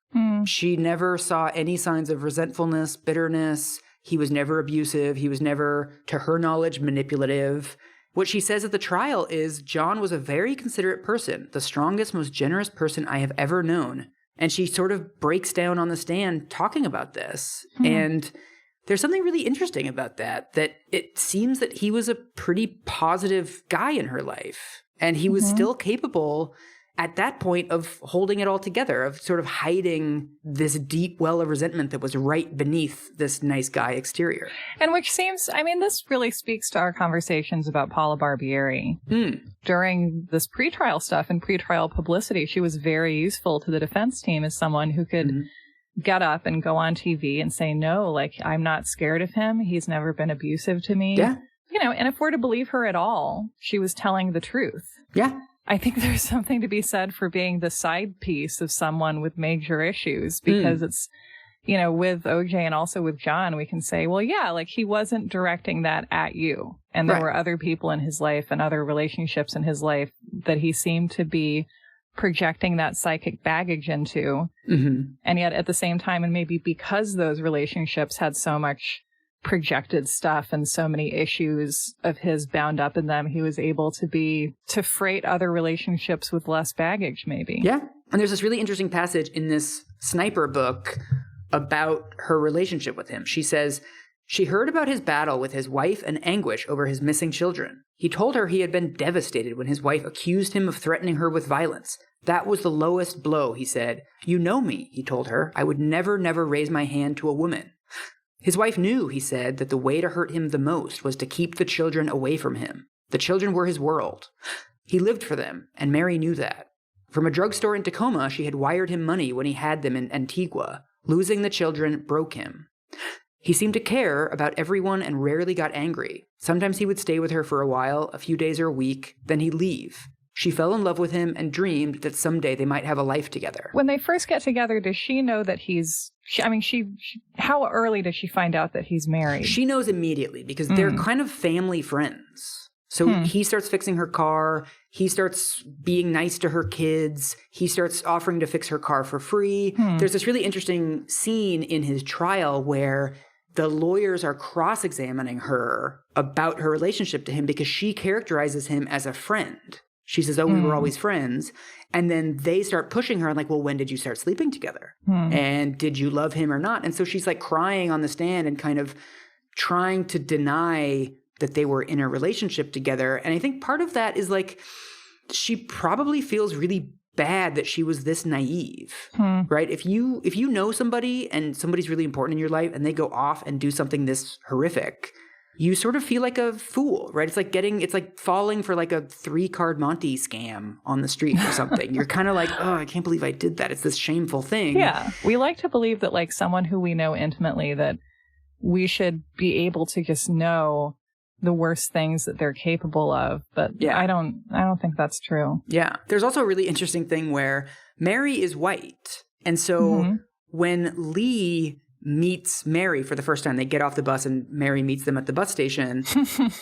She never saw any signs of resentfulness, bitterness. He was never abusive. He was never, to her knowledge, manipulative. What she says at the trial is John was a very considerate person, the strongest, most generous person I have ever known. And she sort of breaks down on the stand talking about this. And there's something really interesting about that it seems that he was a pretty positive guy in her life. And he was still capable at that point of holding it all together, of sort of hiding this deep well of resentment that was right beneath this nice guy exterior. And which seems, I mean, this really speaks to our conversations about Paula Barbieri. During this pretrial stuff and pretrial publicity, she was very useful to the defense team as someone who could get up and go on TV and say, no, like, I'm not scared of him. He's never been abusive to me. Yeah. And if we're to believe her at all, she was telling the truth. Yeah. I think there's something to be said for being the side piece of someone with major issues, because it's, with OJ and also with John, we can say, well, yeah, like, he wasn't directing that at you. And there were other people in his life and other relationships in his life that he seemed to be projecting that psychic baggage into. Mm-hmm. And yet at the same time, and maybe because those relationships had so much projected stuff and so many issues of his bound up in them, he was able to freight other relationships with less baggage, maybe. Yeah. And there's this really interesting passage in this Sniper book about her relationship with him. She says, she heard about his battle with his wife and anguish over his missing children. He told her he had been devastated when his wife accused him of threatening her with violence. That was the lowest blow, he said. You know me, he told her. I would never raise my hand to a woman. His wife knew, he said, that the way to hurt him the most was to keep the children away from him. The children were his world. He lived for them, and Mary knew that. From a drugstore in Tacoma, she had wired him money when he had them in Antigua. Losing the children broke him. He seemed to care about everyone and rarely got angry. Sometimes he would stay with her for a while, a few days or a week, then he'd leave. She fell in love with him and dreamed that someday they might have a life together. When they first get together, does she know that how early does she find out that he's married? She knows immediately because they're kind of family friends. So he starts fixing her car. He starts being nice to her kids. He starts offering to fix her car for free. There's this really interesting scene in his trial where the lawyers are cross-examining her about her relationship to him because she characterizes him as a friend. She says, we were always friends. And then they start pushing her and like, well, when did you start sleeping together? And did you love him or not? And so she's like crying on the stand and kind of trying to deny that they were in a relationship together. And I think part of that is like, she probably feels really bad that she was this naive, right? If you know somebody and somebody's really important in your life and they go off and do something this horrific, you sort of feel like a fool, right? It's like falling for like a 3-card Monte scam on the street or something. You're kind of like, oh, I can't believe I did that. It's this shameful thing. Yeah. We like to believe that like someone who we know intimately, that we should be able to just know the worst things that they're capable of. But yeah. I don't think that's true. Yeah. There's also a really interesting thing where Mary is white. And so when Lee meets Mary for the first time, they get off the bus and Mary meets them at the bus station.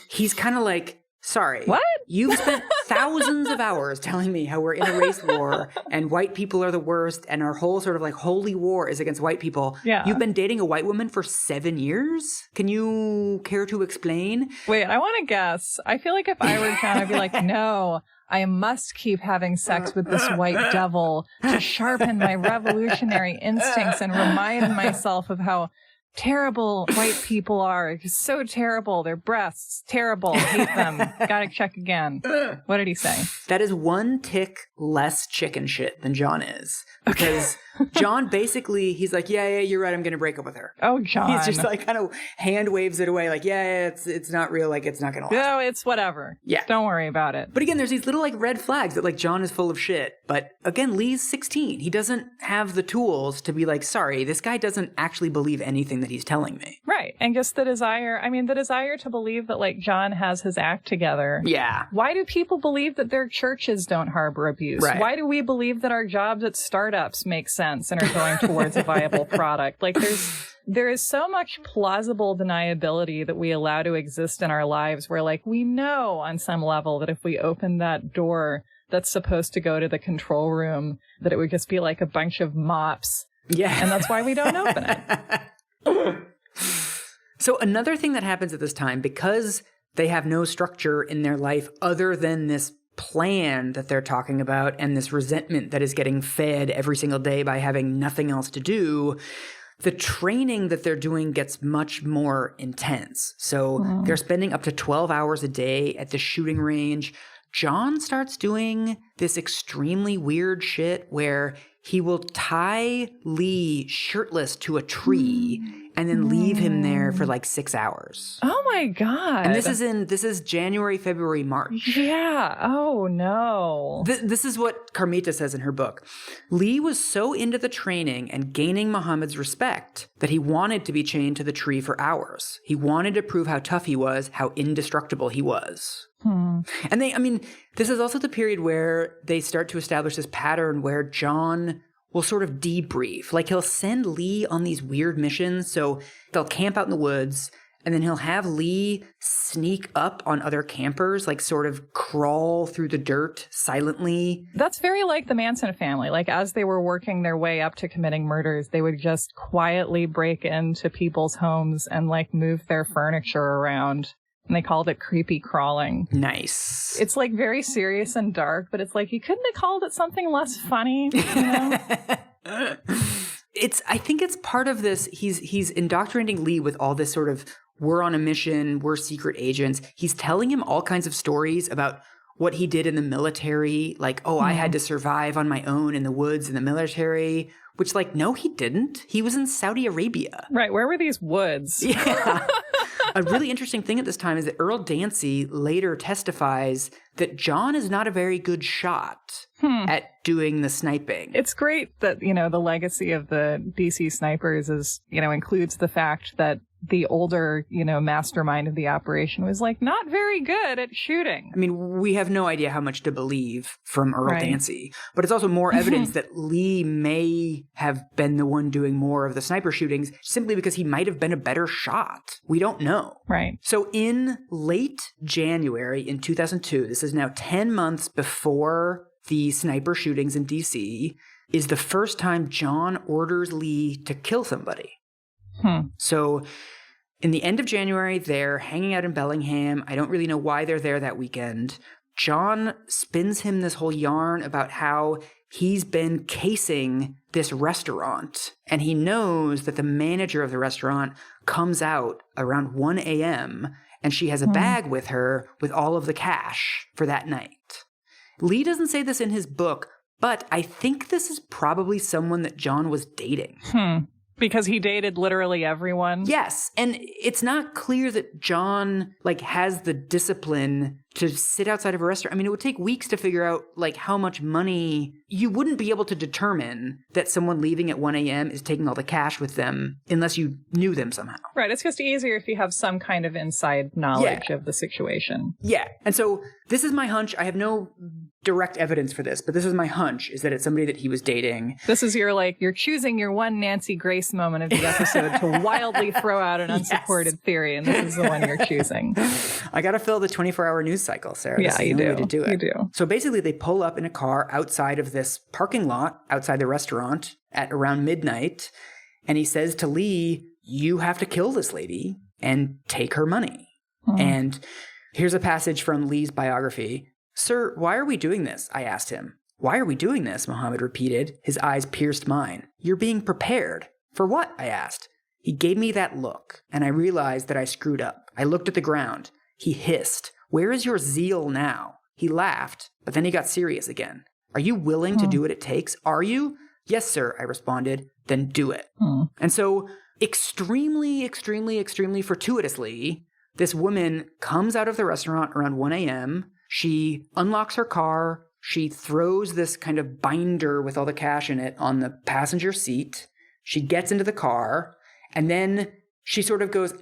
He's kind of like, sorry. What? You've spent thousands of hours telling me how we're in a race war and white people are the worst and our whole sort of like holy war is against white people. Yeah. You've been dating a white woman for 7 years? Can you care to explain? Wait, I want to guess. I feel like if I were John, I'd be like, no, I must keep having sex with this white devil to sharpen my revolutionary instincts and remind myself of how terrible white people are. Just so terrible. Their breasts, terrible. Hate them. Gotta check again. What did he say? That is one tick less chicken shit than John is. Because John basically, he's like, yeah, you're right. I'm going to break up with her. Oh, John. He's just like kind of hand waves it away. Like, yeah, it's not real. Like, it's not going to last. No, it's whatever. Yeah. Don't worry about it. But again, there's these little like red flags that like John is full of shit. But again, Lee's 16. He doesn't have the tools to be like, sorry, this guy doesn't actually believe anything that he's telling me. Right. And just the desire to believe that like John has his act together. Yeah. Why do people believe that their churches don't harbor abuse? Right. Why do we believe that our jobs at startups make sense and are going towards a viable product? Like there is so much plausible deniability that we allow to exist in our lives where like we know on some level that if we open that door that's supposed to go to the control room, that it would just be like a bunch of mops. Yeah. And that's why we don't open it. So another thing that happens at this time, because they have no structure in their life other than this plan that they're talking about and this resentment that is getting fed every single day by having nothing else to do, the training that they're doing gets much more intense. So they're spending up to 12 hours a day at the shooting range. John starts doing this extremely weird shit where he will tie Lee shirtless to a tree and then leave him there for like 6 hours. Oh my God. And this is January, February, March. Yeah. Oh no. This is what Carmita says in her book. Lee was so into the training and gaining Muhammad's respect that he wanted to be chained to the tree for hours. He wanted to prove how tough he was, how indestructible he was. And this is also the period where they start to establish this pattern where John will sort of debrief. Like he'll send Lee on these weird missions. So they'll camp out in the woods, and then he'll have Lee sneak up on other campers, like sort of crawl through the dirt silently. That's very like the Manson family. Like as they were working their way up to committing murders, they would just quietly break into people's homes and like move their furniture around. And they called it creepy crawling. Nice. It's like very serious and dark, but it's like you couldn't have called it something less funny, you know? I think it's part of this. He's indoctrinating Lee with all this sort of, we're on a mission, we're secret agents. He's telling him all kinds of stories about what he did in the military. Like, I had to survive on my own in the woods in the military. Which, like, no, he didn't. He was in Saudi Arabia. Right. Where were these woods? Yeah. A really interesting thing at this time is that Earl Dancy later testifies that John is not a very good shot at doing the sniping. It's great that, the legacy of the DC snipers is, includes the fact that the older, mastermind of the operation was like not very good at shooting. I mean, we have no idea how much to believe from Earl Dancy, but it's also more evidence that Lee may have been the one doing more of the sniper shootings simply because he might have been a better shot. We don't know. Right. So in late January in 2002, this is now 10 months before the sniper shootings in DC, is the first time John orders Lee to kill somebody. So in the end of January, they're hanging out in Bellingham. I don't really know why they're there that weekend. John spins him this whole yarn about how he's been casing this restaurant, and he knows that the manager of the restaurant comes out around 1 a.m., and she has a bag with her with all of the cash for that night. Lee doesn't say this in his book, but I think this is probably someone that John was dating. Because he dated literally everyone? Yes. And it's not clear that John, has the discipline to sit outside of a restaurant. I mean, it would take weeks to figure out, how much money. You wouldn't be able to determine that someone leaving at 1 a.m. is taking all the cash with them unless you knew them somehow. Right. It's just easier if you have some kind of inside knowledge of the situation. Yeah. And so this is my hunch. I have no direct evidence for this, but this is my hunch, is that it's somebody that he was dating. This is you're choosing your one Nancy Grace moment of the episode to wildly throw out an unsupported theory, and this is the one you're choosing. I got to fill the 24-hour news cycle, Sarah. Yeah, you do. Way to do it. You do. So basically, they pull up in a car outside of this parking lot, outside the restaurant, at around midnight, and he says to Lee, you have to kill this lady and take her money. And here's a passage from Lee's biography. Sir, why are we doing this? I asked him. Why are we doing this? Muhammad repeated. His eyes pierced mine. You're being prepared. For what? I asked. He gave me that look, and I realized that I screwed up. I looked at the ground. He hissed. Where is your zeal now? He laughed, but then he got serious again. Are you willing to do what it takes? Are you? Yes, sir, I responded. Then do it. And so extremely, extremely, extremely fortuitously, this woman comes out of the restaurant around 1 a.m., she unlocks her car. She throws this kind of binder with all the cash in it on the passenger seat. She gets into the car, and then she sort of goes,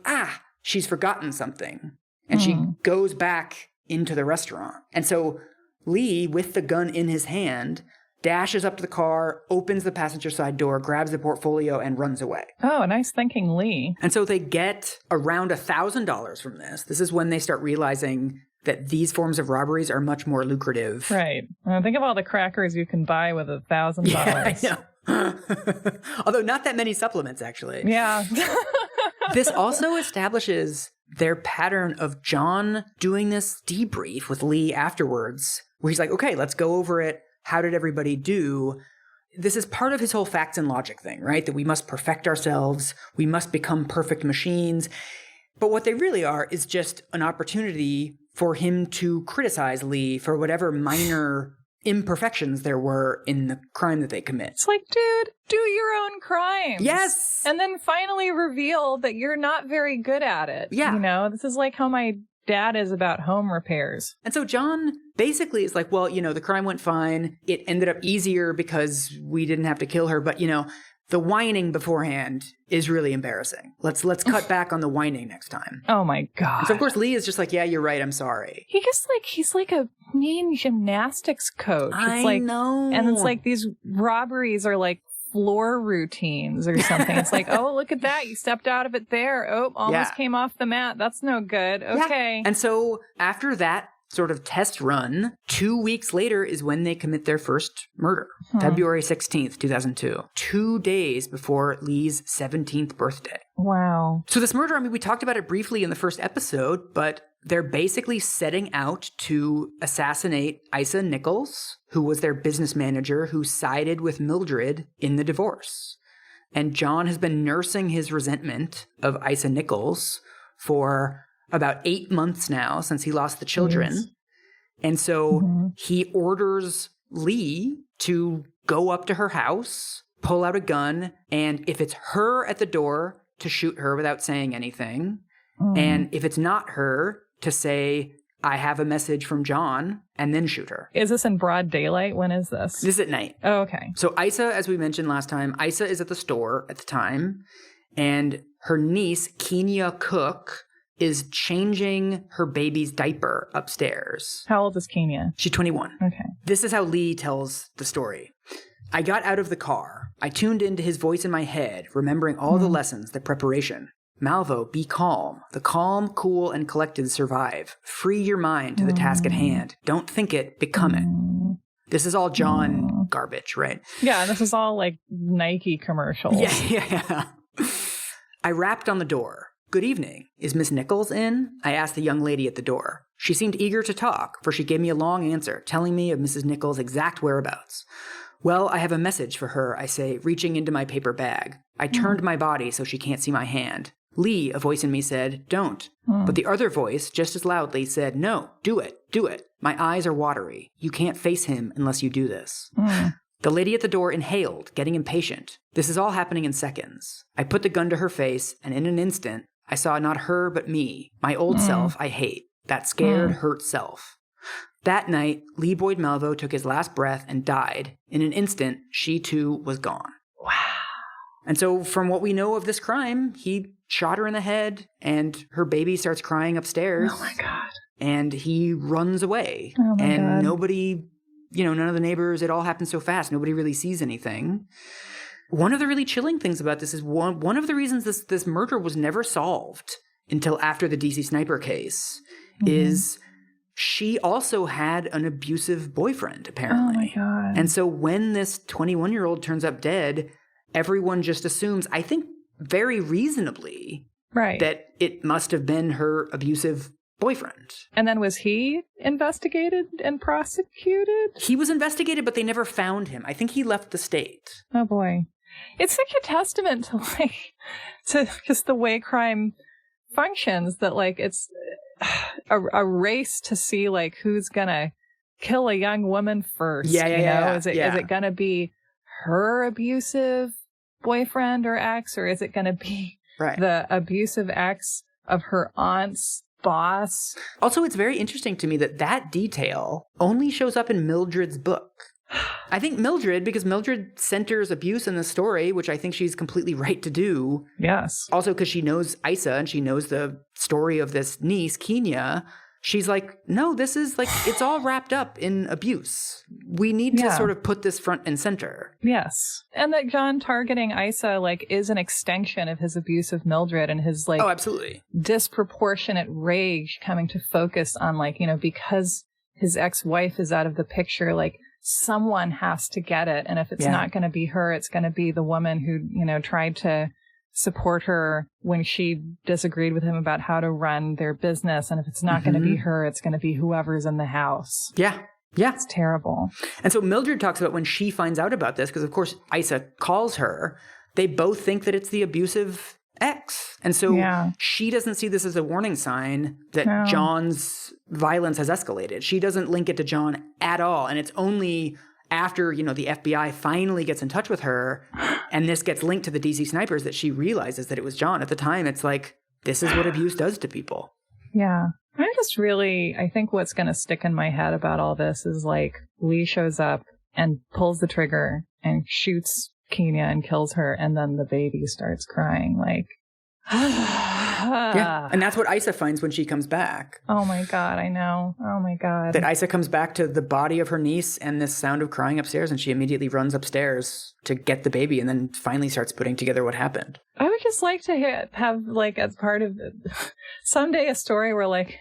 she's forgotten something. And she goes back into the restaurant. And so Lee, with the gun in his hand, dashes up to the car, opens the passenger side door, grabs the portfolio, and runs away. Oh, nice thinking, Lee. And so they get around $1,000 from this. This is when they start realizing that these forms of robberies are much more lucrative. Right. Think of all the crackers you can buy with $1,000. Yeah, I know. Although not that many supplements, actually. Yeah. This also establishes their pattern of John doing this debrief with Lee afterwards, where he's like, okay, let's go over it. How did everybody do? This is part of his whole facts and logic thing, right? That we must perfect ourselves. We must become perfect machines. But what they really are is just an opportunity for him to criticize Lee for whatever minor imperfections there were in the crime that they commit. It's like, dude, do your own crimes. Yes. And then finally reveal that you're not very good at it. Yeah. You know, this is like how my dad is about home repairs. And so John basically is like, well, the crime went fine. It ended up easier because we didn't have to kill her. But, the whining beforehand is really embarrassing. Let's cut back on the whining next time. Oh my God. And so of course Lee is just like, yeah, you're right. I'm sorry. He's like a mean gymnastics coach. I know. And it's like these robberies are like floor routines or something. It's like, oh, look at that. You stepped out of it there. Oh, almost came off the mat. That's no good. Okay. Yeah. And so after that sort of test run, 2 weeks later is when they commit their first murder. February 16th, 2002. 2 days before Lee's 17th birthday. Wow. So this murder, we talked about it briefly in the first episode, but they're basically setting out to assassinate Isa Nichols, who was their business manager who sided with Mildred in the divorce. And John has been nursing his resentment of Isa Nichols for about 8 months now since he lost the children. Yes. And so he orders Lee to go up to her house, pull out a gun, and if it's her at the door, to shoot her without saying anything. And if it's not her, to say, I have a message from John, and then shoot her. Is this in broad daylight? When is this? This is at night. Oh, okay. So Isa, as we mentioned last time, Isa is at the store at the time, and her niece, Kenya Cook, is changing her baby's diaper upstairs. How old is Kenya? She's 21. Okay. This is how Lee tells the story. I got out of the car. I tuned into his voice in my head, remembering all the lessons, the preparation. Malvo, be calm. The calm, cool, and collected survive. Free your mind to the task at hand. Don't think it, become it. This is all John garbage, right? Yeah, this is all like Nike commercials. Yeah. I rapped on the door. Good evening. Is Miss Nichols in? I asked the young lady at the door. She seemed eager to talk, for she gave me a long answer, telling me of Mrs. Nichols' exact whereabouts. Well, I have a message for her, I say, reaching into my paper bag. I turned my body so she can't see my hand. Lee, a voice in me said, don't. But the other voice, just as loudly, said, no, do it, do it. My eyes are watery. You can't face him unless you do this. The lady at the door inhaled, getting impatient. This is all happening in seconds. I put the gun to her face, and in an instant, I saw not her but me, my old self I hate, that scared, hurt self. That night, Lee Boyd Malvo took his last breath and died. In an instant, she too was gone. Wow. And so from what we know of this crime, he shot her in the head and her baby starts crying upstairs. Oh my God. And he runs away. Oh my God. Nobody, none of the neighbors, it all happened so fast. Nobody really sees anything. One of the really chilling things about this is one of the reasons this murder was never solved until after the DC sniper case is she also had an abusive boyfriend, apparently. Oh my God. And so when this 21-year-old turns up dead, everyone just assumes, I think very reasonably, that it must have been her abusive boyfriend. And then was he investigated and prosecuted? He was investigated, but they never found him. I think he left the state. Oh boy. It's such a testament to just the way crime functions that it's a race to see who's gonna kill a young woman first. Yeah. Is it gonna be her abusive boyfriend or ex, or is it gonna be the abusive ex of her aunt's boss? Also, it's very interesting to me that detail only shows up in Mildred's book. I think because Mildred centers abuse in the story, which I think she's completely right to do. Yes. Also, because she knows Isa and she knows the story of this niece, Kenya. She's like, no, this is it's all wrapped up in abuse. We need to sort of put this front and center. Yes. And that John targeting Isa, is an extension of his abuse of Mildred and his, oh, absolutely. disproportionate rage coming to focus on, because his ex-wife is out of the picture, someone has to get it. And if it's not going to be her, it's going to be the woman who, tried to support her when she disagreed with him about how to run their business. And if it's not going to be her, it's going to be whoever's in the house. Yeah. Yeah. It's terrible. And so Mildred talks about when she finds out about this, because of course Isa calls her, they both think that it's the abusive ex. And so she doesn't see this as a warning sign that John's violence has escalated. She doesn't link it to John at all. And it's only after, the FBI finally gets in touch with her and this gets linked to the DC snipers that she realizes that it was John. At the time, it's like, this is what abuse does to people. Yeah. I think what's going to stick in my head about all this is like Lee shows up and pulls the trigger and shoots Kenya and kills her, and then the baby starts crying like yeah. And that's what Isa finds when she comes back. Oh my God, I know. Oh my God. That Isa comes back to the body of her niece and this sound of crying upstairs, and she immediately runs upstairs to get the baby and then finally starts putting together what happened. I would just like to have like as part of someday a story where like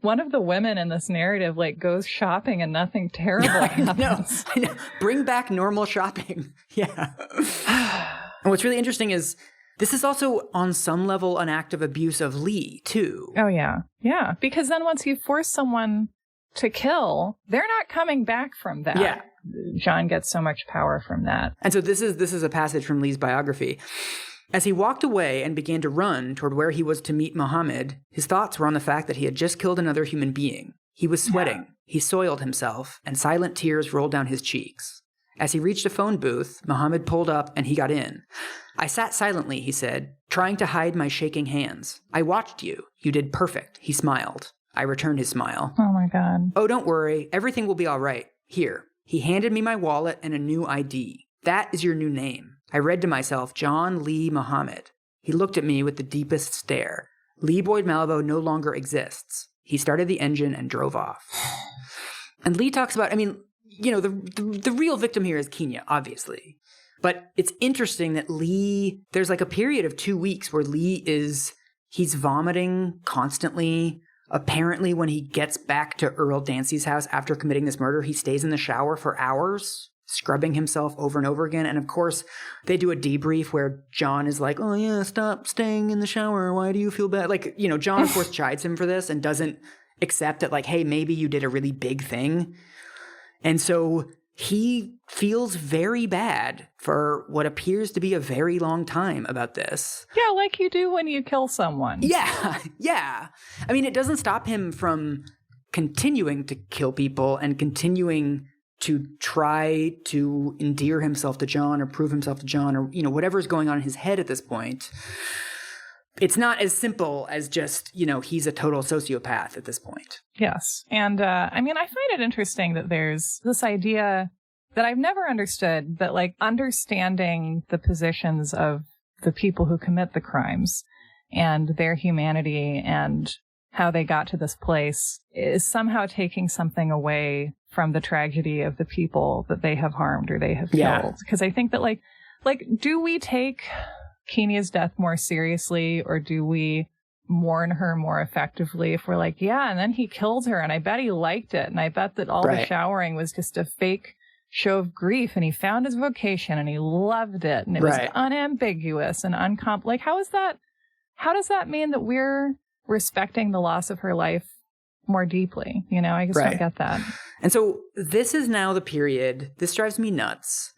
one of the women in this narrative like goes shopping and nothing terrible happens. I know. Bring back normal shopping. Yeah. And what's really interesting is this is also on some level an act of abuse of Lee too. Oh yeah. Yeah. Because then once you force someone to kill, they're not coming back from that. Yeah. John gets so much power from that. And so this is a passage from Lee's biography. As he walked away and began to run toward where he was to meet Muhammad, his thoughts were on the fact that he had just killed another human being. He was sweating, he soiled himself, and silent tears rolled down his cheeks. As he reached a phone booth, Muhammad pulled up and he got in. I sat silently, he said, trying to hide my shaking hands. I watched you. You did perfect. He smiled. I returned his smile. Oh my God. Oh, don't worry. Everything will be all right. Here. He handed me my wallet and a new ID. That is your new name. I read to myself, John Lee Muhammad. He looked at me with the deepest stare. Lee Boyd Malvo no longer exists. He started the engine and drove off. And Lee talks about, the real victim here is Kenya, obviously. But it's interesting that Lee, there's like a period of 2 weeks where he's vomiting constantly. Apparently, when he gets back to Earl Dancy's house after committing this murder, he stays in the shower for hours, scrubbing himself over and over again. And of course, they do a debrief where John is like, oh yeah, stop staying in the shower. Why do you feel bad? Like, John, of course, chides him for this and doesn't accept that, like, hey, maybe you did a really big thing. And so he feels very bad for what appears to be a very long time about this. Yeah, like you do when you kill someone. Yeah, yeah. I mean, it doesn't stop him from continuing to kill people and continuing to try to endear himself to John or prove himself to John or, whatever's going on in his head at this point. It's not as simple as just, he's a total sociopath at this point. Yes. And, I find it interesting that there's this idea that I've never understood, that like understanding the positions of the people who commit the crimes and their humanity and how they got to this place is somehow taking something away from the tragedy of the people that they have harmed or they have killed. Because I think that like, do we take Kenya's death more seriously, or do we mourn her more effectively if we're like, yeah, and then he killed her and I bet he liked it, and I bet that all the showering was just a fake show of grief, and he found his vocation and he loved it, and it was unambiguous and like how does that mean that we're respecting the loss of her life more deeply? I just don't get that. And so this is now the period, this drives me nuts,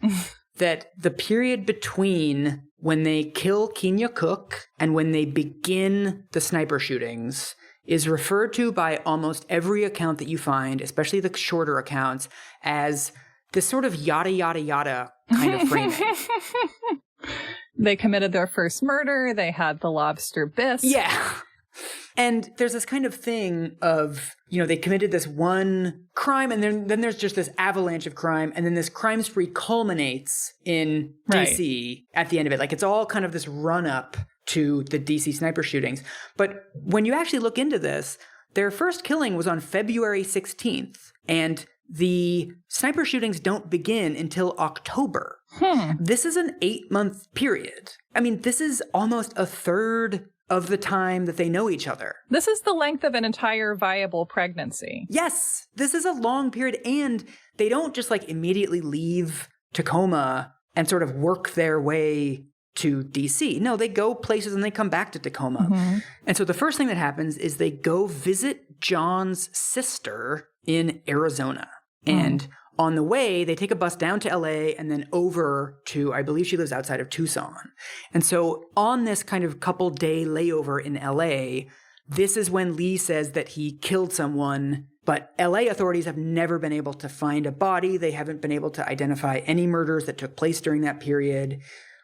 that the period between when they kill Kenya Cook and when they begin the sniper shootings is referred to by almost every account that you find, especially the shorter accounts, as this sort of yada, yada, yada kind of framing. They committed their first murder. They had the lobster bisque. Yeah. And there's this kind of thing of, they committed this one crime and then there's just this avalanche of crime. And then this crime spree culminates in DC at the end of it. Like it's all kind of this run up to the DC sniper shootings. But when you actually look into this, their first killing was on February 16th. And the sniper shootings don't begin until October. This is an 8-month period. I mean, this is almost a third of the time that they know each other. This is the length of an entire viable pregnancy. Yes, this is a long period, and they don't just like immediately leave Tacoma and sort of work their way to DC. No, they go places and they come back to Tacoma. Mm-hmm. And so the first thing that happens is they go visit John's sister in Arizona. And on the way, they take a bus down to LA and then over to, I believe she lives outside of Tucson. And so on this kind of couple day layover in LA, this is when Lee says that he killed someone, but LA authorities have never been able to find a body. They haven't been able to identify any murders that took place during that period.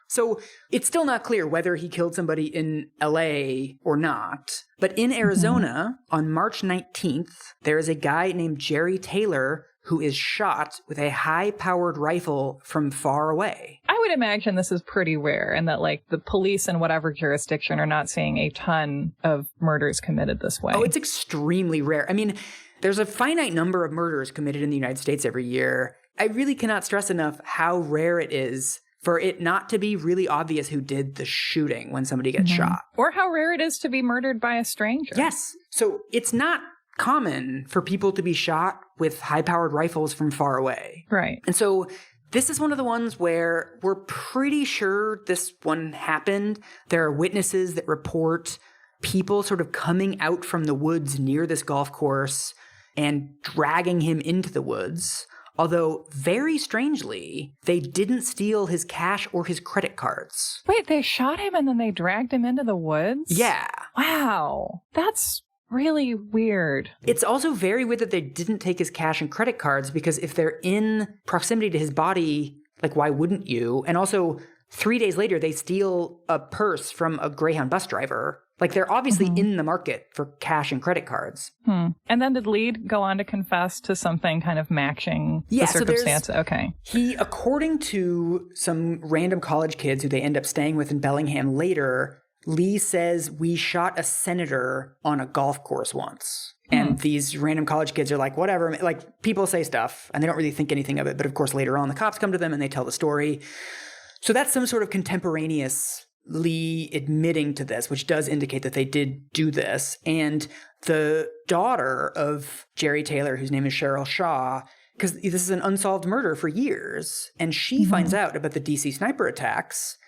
So it's still not clear whether he killed somebody in LA or not. But in Arizona, on March 19th, there is a guy named Jerry Taylor who is shot with a high-powered rifle from far away. I would imagine this is pretty rare and that, like, the police in whatever jurisdiction are not seeing a ton of murders committed this way. Oh, it's extremely rare. I mean, there's a finite number of murders committed in the United States every year. I really cannot stress enough how rare it is for it not to be really obvious who did the shooting when somebody gets shot. Or how rare it is to be murdered by a stranger. Yes. So it's not common for people to be shot with high-powered rifles from far away. Right. And so this is one of the ones where we're pretty sure this one happened. There are witnesses that report people sort of coming out from the woods near this golf course and dragging him into the woods. Although, very strangely, they didn't steal his cash or his credit cards. Wait, they shot him and then they dragged him into the woods? Yeah. Wow. That's really weird. It's also very weird that they didn't take his cash and credit cards, because if they're in proximity to his body, like, why wouldn't you? And also, 3 days later, they steal a purse from a Greyhound bus driver. Like, they're obviously in the market for cash and credit cards. And then did Lee go on to confess to something kind of matching the circumstance? Okay. He, according to some random college kids who they end up staying with in Bellingham later, Lee says, we shot a senator on a golf course once. And these random college kids are like, whatever. Like, people say stuff and they don't really think anything of it. But of course, later on, the cops come to them and they tell the story. So that's some sort of contemporaneous Lee admitting to this, which does indicate that they did do this. And the daughter of Jerry Taylor, whose name is Cheryl Shaw, because this is an unsolved murder for years, and she finds out about the DC sniper attacks,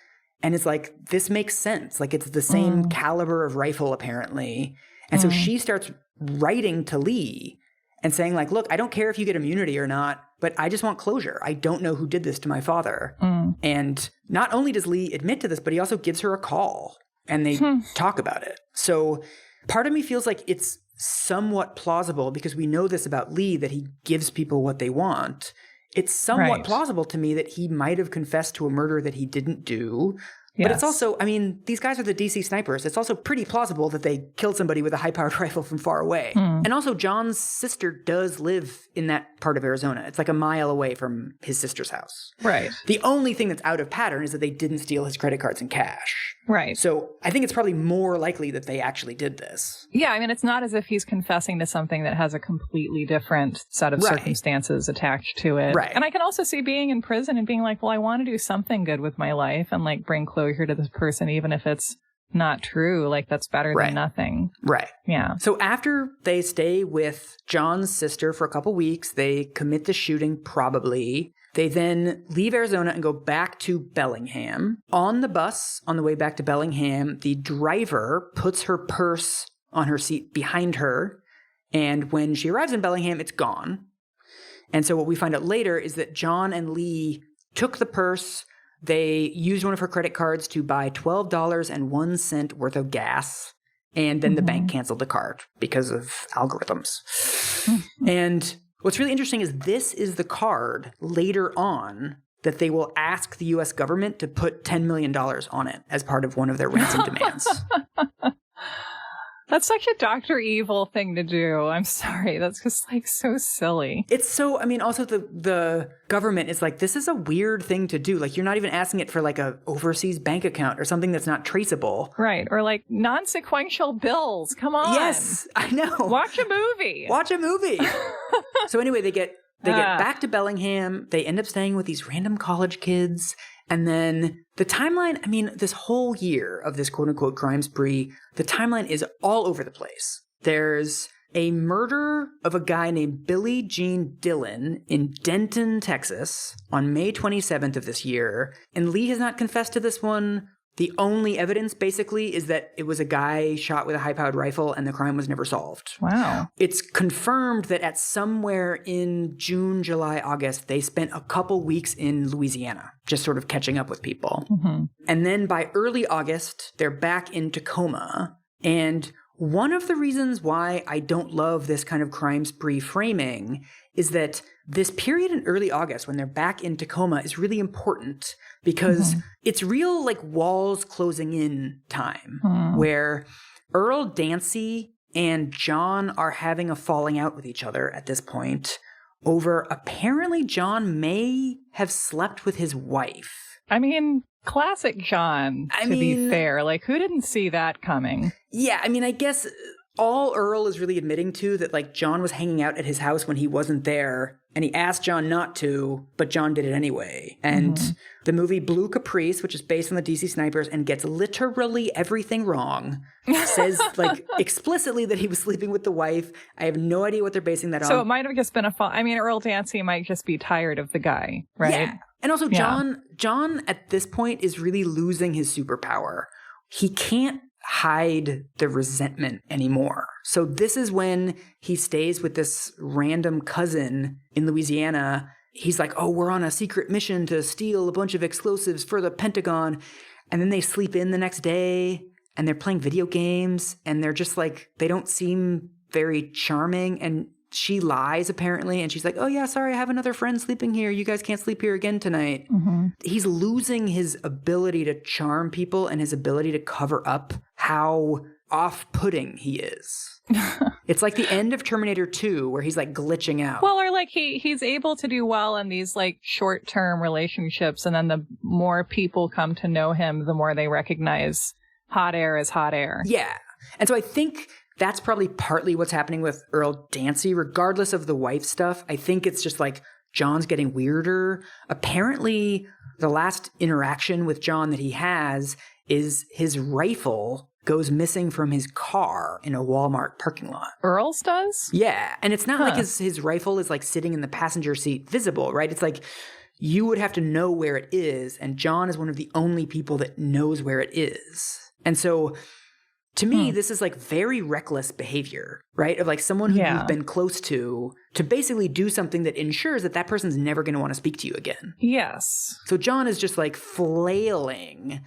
and it's like, this makes sense. Like, it's the same caliber of rifle, apparently. And so she starts writing to Lee and saying, like, look, I don't care if you get immunity or not, but I just want closure. I don't know who did this to my father. And not only does Lee admit to this, but he also gives her a call and they talk about it. So part of me feels like it's somewhat plausible, because we know this about Lee, that he gives people what they want. It's somewhat plausible to me that he might have confessed to a murder that he didn't do. But it's also, I mean, these guys are the DC snipers. It's also pretty plausible that they killed somebody with a high-powered rifle from far away. And also, John's sister does live in that part of Arizona. It's like a mile away from his sister's house. Right. The only thing that's out of pattern is that they didn't steal his credit cards and cash. Right. So I think it's probably more likely that they actually did this. Yeah, I mean, it's not as if he's confessing to something that has a completely different set of circumstances attached to it. Right. And I can also see being in prison and being like, well, I want to do something good with my life and, like, bring closure to this person, even if it's not true. Like, that's better than nothing. Right. Yeah. So after they stay with John's sister for a couple weeks, they commit the shooting, probably. They then leave Arizona and go back to Bellingham. On the bus, on the way back to Bellingham, the driver puts her purse on her seat behind her. And when she arrives in Bellingham, it's gone. And so what we find out later is that John and Lee took the purse. They used one of her credit cards to buy $12.01 worth of gas. And then the bank canceled the card because of algorithms. And what's really interesting is this is the card later on that they will ask the U.S. government to put $10 million on it as part of one of their ransom demands. That's such a Dr. Evil thing to do. I'm sorry. That's just, like, so silly. It's so, I mean, also the government is like, this is a weird thing to do. Like, you're not even asking it for, like, a overseas bank account or something that's not traceable. Right. Or, like, non-sequential bills. Come on. Yes, I know. Watch a movie. Watch a movie. So anyway, they get back to Bellingham. They end up staying with these random college kids. And then the timeline, I mean, this whole year of this quote-unquote crime spree, the timeline is all over the place. There's a murder of a guy named Billie Jean Dillon in Denton, Texas, on May 27th of this year. And Lee has not confessed to this one. The only evidence, basically, is that it was a guy shot with a high-powered rifle and the crime was never solved. Wow. It's confirmed that at somewhere in June, July, August, they spent a couple weeks in Louisiana, just sort of catching up with people. Mm-hmm. And then by early August, they're back in Tacoma. And one of the reasons why I don't love this kind of crime spree framing is that this period in early August when they're back in Tacoma is really important because it's real like walls closing in time where Earl Dancy and John are having a falling out with each other at this point over apparently John may have slept with his wife. I mean, classic John, to be fair. Like, who didn't see that coming? Yeah, I mean, I guess all Earl is really admitting to that, like, John was hanging out at his house when he wasn't there, and he asked John not to, but John did it anyway. And the movie Blue Caprice, which is based on the DC Snipers and gets literally everything wrong, says, like, explicitly that he was sleeping with the wife. I have no idea what they're basing that on. So it might have just been I mean, Earl Dancy might just be tired of the guy, right? Yeah. And also, John at this point is really losing his superpower. He can't hide the resentment anymore. So this is when he stays with this random cousin in Louisiana. He's like, oh, we're on a secret mission to steal a bunch of explosives for the Pentagon. And then they sleep in the next day and they're playing video games and they're just like, they don't seem very charming. And she lies apparently. And she's like, oh yeah, sorry, I have another friend sleeping here. You guys can't sleep here again tonight. He's losing his ability to charm people and his ability to cover up how off-putting he is. It's like the end of Terminator 2 where he's like glitching out. Well, or like he's able to do well in these like short-term relationships. And then the more people come to know him, the more they recognize hot air as hot air. Yeah. And so I think that's probably partly what's happening with Earl Dancy, regardless of the wife stuff. I think it's just like John's getting weirder. Apparently, the last interaction with John that he has is his rifle goes missing from his car in a Walmart parking lot. Earl's does? Yeah. And it's not like his rifle is like sitting in the passenger seat visible, right? It's like you would have to know where it is. And John is one of the only people that knows where it is. And so to me, this is like very reckless behavior, right? Of like someone who you've been close to basically do something that ensures that that person's never going to want to speak to you again. Yes. So John is just like flailing.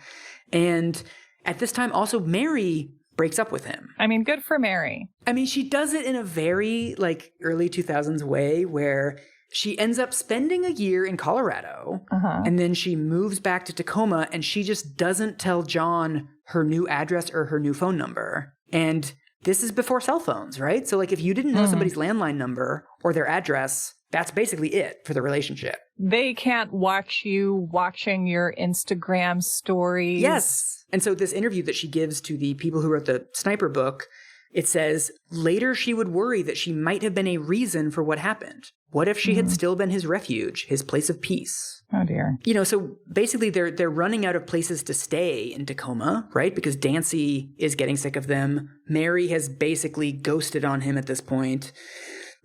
And at this time, also Mary breaks up with him. I mean, good for Mary. I mean, she does it in a very like early 2000s way where she ends up spending a year in Colorado and then she moves back to Tacoma and she just doesn't tell John her new address or her new phone number. And this is before cell phones, right? So like if you didn't know somebody's landline number or their address, that's basically it for the relationship. They can't watch you watching your Instagram stories. Yes. And so this interview that she gives to the people who wrote the Sniper book, it says, later she would worry that she might have been a reason for what happened. What if she had still been his refuge, his place of peace? Oh, dear. You know, so basically they're running out of places to stay in Tacoma, right? Because Dancy is getting sick of them. Mary has basically ghosted on him at this point.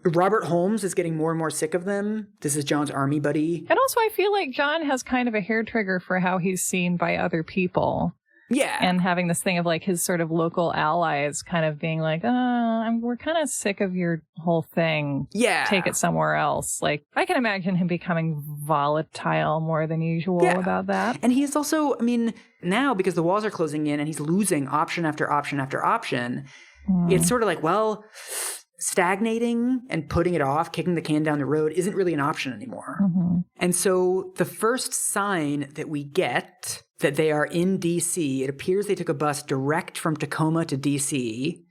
Robert Holmes is getting more and more sick of them. This is John's army buddy. And also I feel like John has kind of a hair trigger for how he's seen by other people. Yeah. And having this thing of like his sort of local allies kind of being like, we're kind of sick of your whole thing. Yeah. Take it somewhere else. Like, I can imagine him becoming volatile more than usual about that. And he's also, I mean, now because the walls are closing in and he's losing option after option after option, it's sort of like, well, stagnating and putting it off, kicking the can down the road isn't really an option anymore. And so the first sign that we get that they are in DC, it appears they took a bus direct from Tacoma to DC,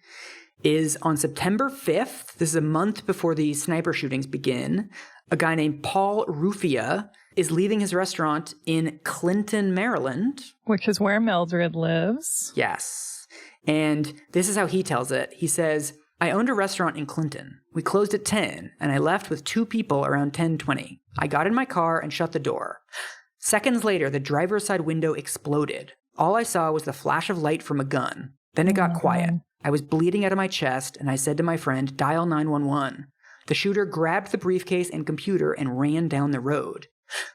is on September 5th. This is a month before the sniper shootings begin. A guy named Paul Rufia is leaving his restaurant in Clinton, Maryland. Which is where Mildred lives. Yes. And this is how he tells it. He says, I owned a restaurant in Clinton. We closed at 10, and I left with 2 people around 10:20. I got in my car and shut the door. Seconds later, the driver's side window exploded. All I saw was the flash of light from a gun. Then it got quiet. I was bleeding out of my chest, and I said to my friend, dial 911. The shooter grabbed the briefcase and computer and ran down the road.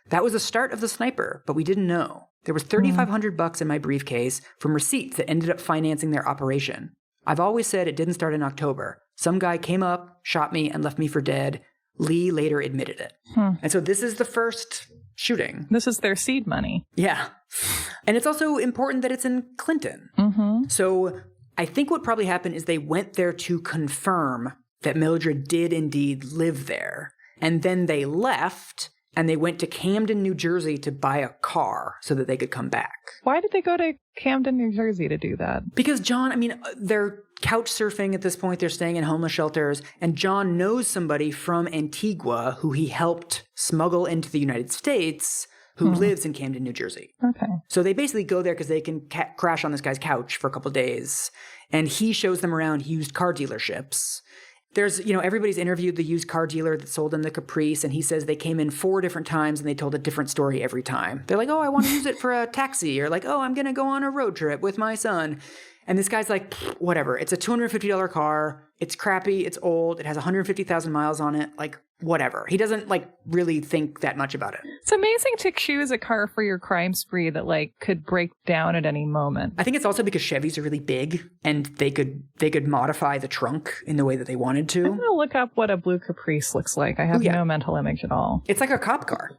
That was the start of the sniper, but we didn't know. There was $3,500 in my briefcase from receipts that ended up financing their operation. I've always said it didn't start in October. Some guy came up, shot me, and left me for dead. Lee later admitted it. And so this is the first shooting. This is their seed money. Yeah. And it's also important that it's in Clinton. So I think what probably happened is they went there to confirm that Mildred did indeed live there. And then they left and they went to Camden, New Jersey to buy a car so that they could come back. Why did they go to Camden, New Jersey to do that? Because John, I mean, they're couch surfing at this point. They're staying in homeless shelters. And John knows somebody from Antigua who he helped smuggle into the United States who lives in Camden, New Jersey. Okay. So they basically go there because they can crash on this guy's couch for a couple of days. And he shows them around used car dealerships. There's, everybody's interviewed the used car dealer that sold them the Caprice, and he says they came in 4 different times and they told a different story every time. They're like, oh, I want to use it for a taxi, or like, oh, I'm going to go on a road trip with my son. And this guy's like, whatever. It's a $250 car. It's crappy. It's old. It has 150,000 miles on it. Like, whatever. He doesn't really think that much about it. It's amazing to choose a car for your crime spree that could break down at any moment. I think it's also because Chevys are really big and they could modify the trunk in the way that they wanted to. I'm going to look up what a blue Caprice looks like. I have no mental image at all. It's like a cop car.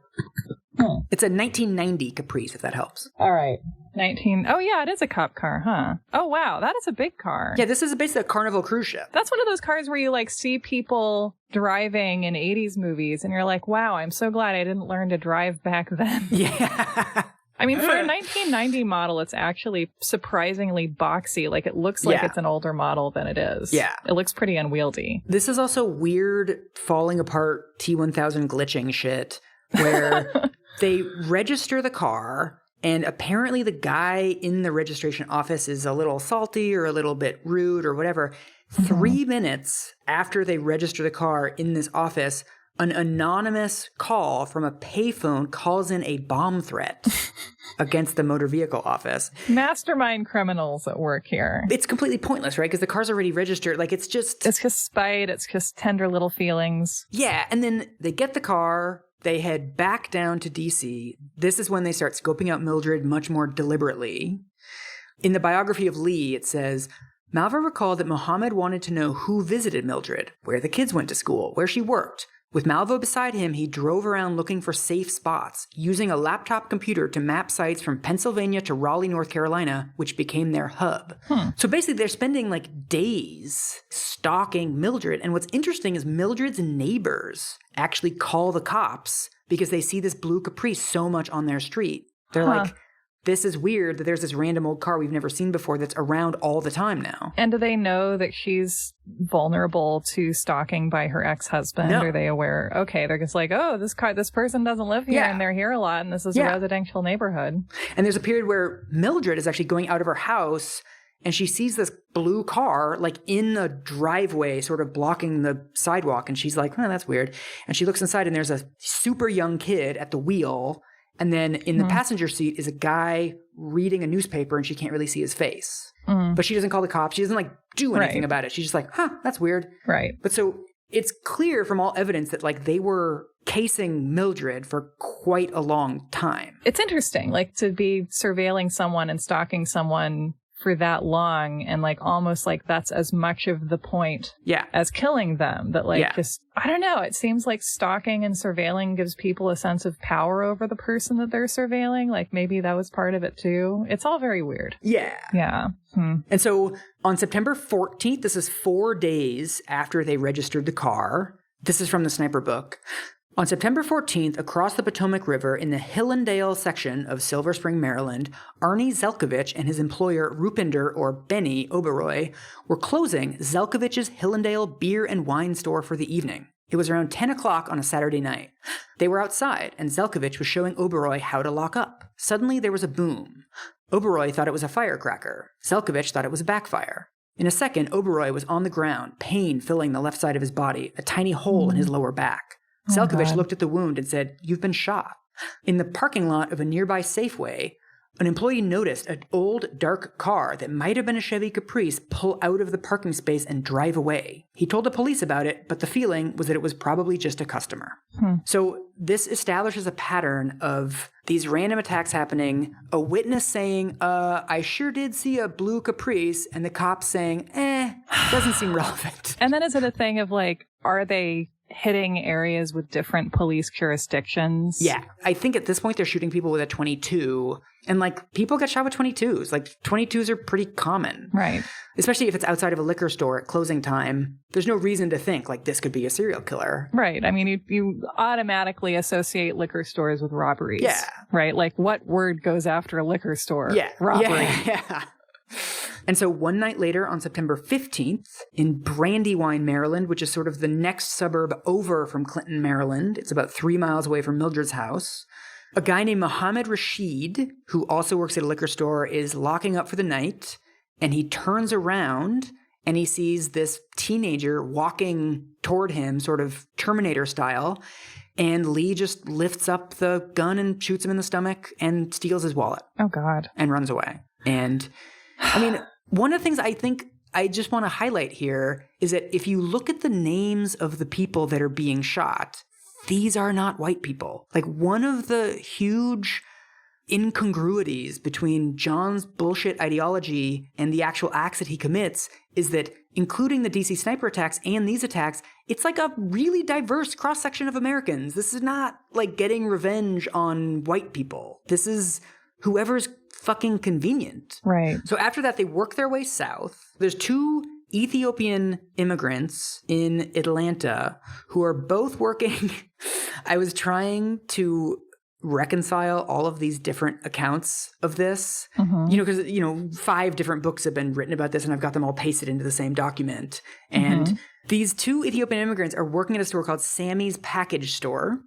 It's a 1990 Caprice, if that helps. All right. Oh, yeah, it is a cop car, huh? Oh, wow, that is a big car. Yeah, this is basically a Carnival cruise ship. That's one of those cars where you, see people driving in 80s movies, and you're like, wow, I'm so glad I didn't learn to drive back then. Yeah. I mean, for a 1990 model, it's actually surprisingly boxy. It looks like it's an older model than it is. Yeah. It looks pretty unwieldy. This is also weird falling apart T-1000 glitching shit, where they register the car, and apparently the guy in the registration office is a little salty or a little bit rude or whatever. 3 minutes after they register the car in this office, an anonymous call from a payphone calls in a bomb threat against the motor vehicle office. Mastermind criminals at work here. It's completely pointless, right? Because the car's already registered. It's just spite. It's just tender little feelings. Yeah. And then they get the car. They head back down to D.C. This is when they start scoping out Mildred much more deliberately. In the biography of Lee, it says, Malvo recalled that Muhammad wanted to know who visited Mildred, where the kids went to school, where she worked. With Malvo beside him, he drove around looking for safe spots, using a laptop computer to map sites from Pennsylvania to Raleigh, North Carolina, which became their hub. So basically, they're spending days stalking Mildred. And what's interesting is Mildred's neighbors actually call the cops because they see this blue Caprice so much on their street. They're like, this is weird that there's this random old car we've never seen before that's around all the time now. And do they know that she's vulnerable to stalking by her ex-husband? No. Are they aware? Okay, they're just like, oh, this person doesn't live here and they're here a lot and this is a residential neighborhood. And there's a period where Mildred is actually going out of her house and she sees this blue car in the driveway sort of blocking the sidewalk. And she's like, oh, that's weird. And she looks inside and there's a super young kid at the wheel. And then in the passenger seat is a guy reading a newspaper and she can't really see his face. But she doesn't call the cops. She doesn't do anything about it. She's just like, that's weird. Right. But so it's clear from all evidence that they were casing Mildred for quite a long time. It's interesting, to be surveilling someone and stalking someone for that long and almost that's as much of the point as killing them that just I don't know, it seems like stalking and surveilling gives people a sense of power over the person that they're surveilling. Maybe that was part of it too. It's all very weird. Yeah. And so on September 14th, this is 4 days after they registered the car. This is from the sniper book. On September 14th, across the Potomac River in the Hillendale section of Silver Spring, Maryland, Arnie Zelkovich and his employer Rupinder, or Benny Oberoi, were closing Zelkovich's Hillendale beer and wine store for the evening. It was around 10 o'clock on a Saturday night. They were outside, and Zelkovich was showing Oberoi how to lock up. Suddenly, there was a boom. Oberoi thought it was a firecracker. Zelkovich thought it was a backfire. In a second, Oberoi was on the ground, pain filling the left side of his body, a tiny hole in his lower back. Zelkovich looked at the wound and said, "You've been shot." In the parking lot of a nearby Safeway, an employee noticed an old, dark car that might have been a Chevy Caprice pull out of the parking space and drive away. He told the police about it, but the feeling was that it was probably just a customer. So this establishes a pattern of these random attacks happening, a witness saying, I sure did see a blue Caprice, and the cops saying, doesn't seem relevant. And then is it a thing of like, are they hitting areas with different police jurisdictions? Yeah. I think at this point they're shooting people with a .22, and like people get shot with .22s. Like 22s are pretty common. Right. Especially if it's outside of a liquor store at closing time. There's no reason to think like this could be a serial killer. Right. I mean, you automatically associate liquor stores with robberies. Yeah. Right? Like what word goes after a liquor store? Yeah. Robbery. Yeah. And so one night later, on September 15th, in Brandywine, Maryland, which is sort of the next suburb over from Clinton, Maryland, it's about 3 miles away from Mildred's house, a guy named Mohammed Rashid, who also works at a liquor store, is locking up for the night, and he turns around and he sees this teenager walking toward him, sort of Terminator style, and Lee just lifts up the gun and shoots him in the stomach and steals his wallet. Oh, God. And runs away. And I mean, one of the things I think I just want to highlight here is that if you look at the names of the people that are being shot, these are not white people. Like one of the huge incongruities between John's bullshit ideology and the actual acts that he commits is that, including the DC sniper attacks and these attacks, it's like a really diverse cross-section of Americans. This is not like getting revenge on white people. This is whoever's fucking convenient. Right. So after that, they work their way south. There's 2 Ethiopian immigrants in Atlanta who are both working. I was trying to reconcile all of these different accounts of this, because, 5 different books have been written about this and I've got them all pasted into the same document. And these 2 Ethiopian immigrants are working at a store called Sammy's Package Store.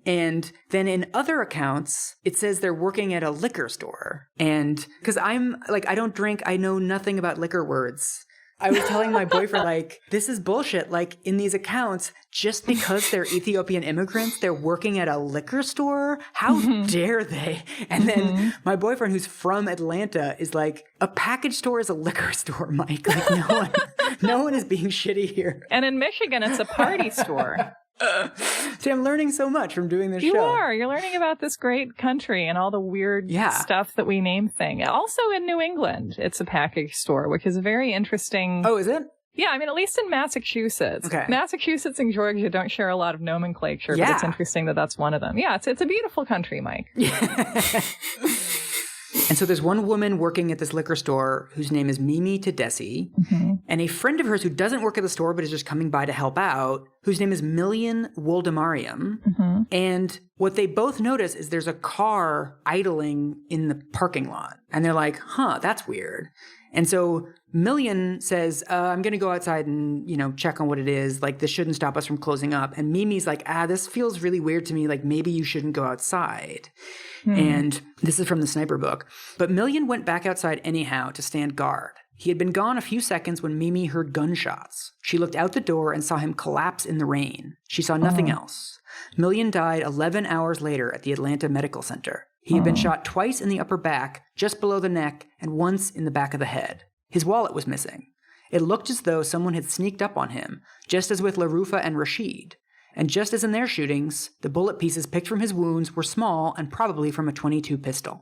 And then in other accounts, it says they're working at a liquor store. And because I'm like, I don't drink, I know nothing about liquor words. I was telling my boyfriend, like, this is bullshit. Like, in these accounts, just because they're Ethiopian immigrants, they're working at a liquor store? How dare they? And then my boyfriend, who's from Atlanta, is like, a package store is a liquor store, Mike. Like, no one is being shitty here. And in Michigan, it's a party store. See, I'm learning so much from doing this show. You are. You're learning about this great country and all the weird stuff that we name things. Also in New England, it's a package store, which is a very interesting... Oh, is it? Yeah, I mean, at least in Massachusetts. Okay. Massachusetts and Georgia don't share a lot of nomenclature, but it's interesting that that's one of them. Yeah, it's a beautiful country, Mike. And so there's one woman working at this liquor store whose name is Mimi Tedeschi, and a friend of hers who doesn't work at the store but is just coming by to help out, whose name is Million Woldemariam. And what they both notice is there's a car idling in the parking lot. And they're like, that's weird. And so Million says, I'm going to go outside and, check on what it is. Like, this shouldn't stop us from closing up. And Mimi's like, this feels really weird to me. Like, maybe you shouldn't go outside. And this is from the sniper book. But Million went back outside anyhow to stand guard. He had been gone a few seconds when Mimi heard gunshots. She looked out the door and saw him collapse in the rain. She saw nothing else. Million died 11 hours later at the Atlanta Medical Center. He had been shot twice in the upper back, just below the neck, and once in the back of the head. His wallet was missing. It looked as though someone had sneaked up on him, just as with LaRufa and Rashid. And just as in their shootings, the bullet pieces picked from his wounds were small and probably from a .22 pistol.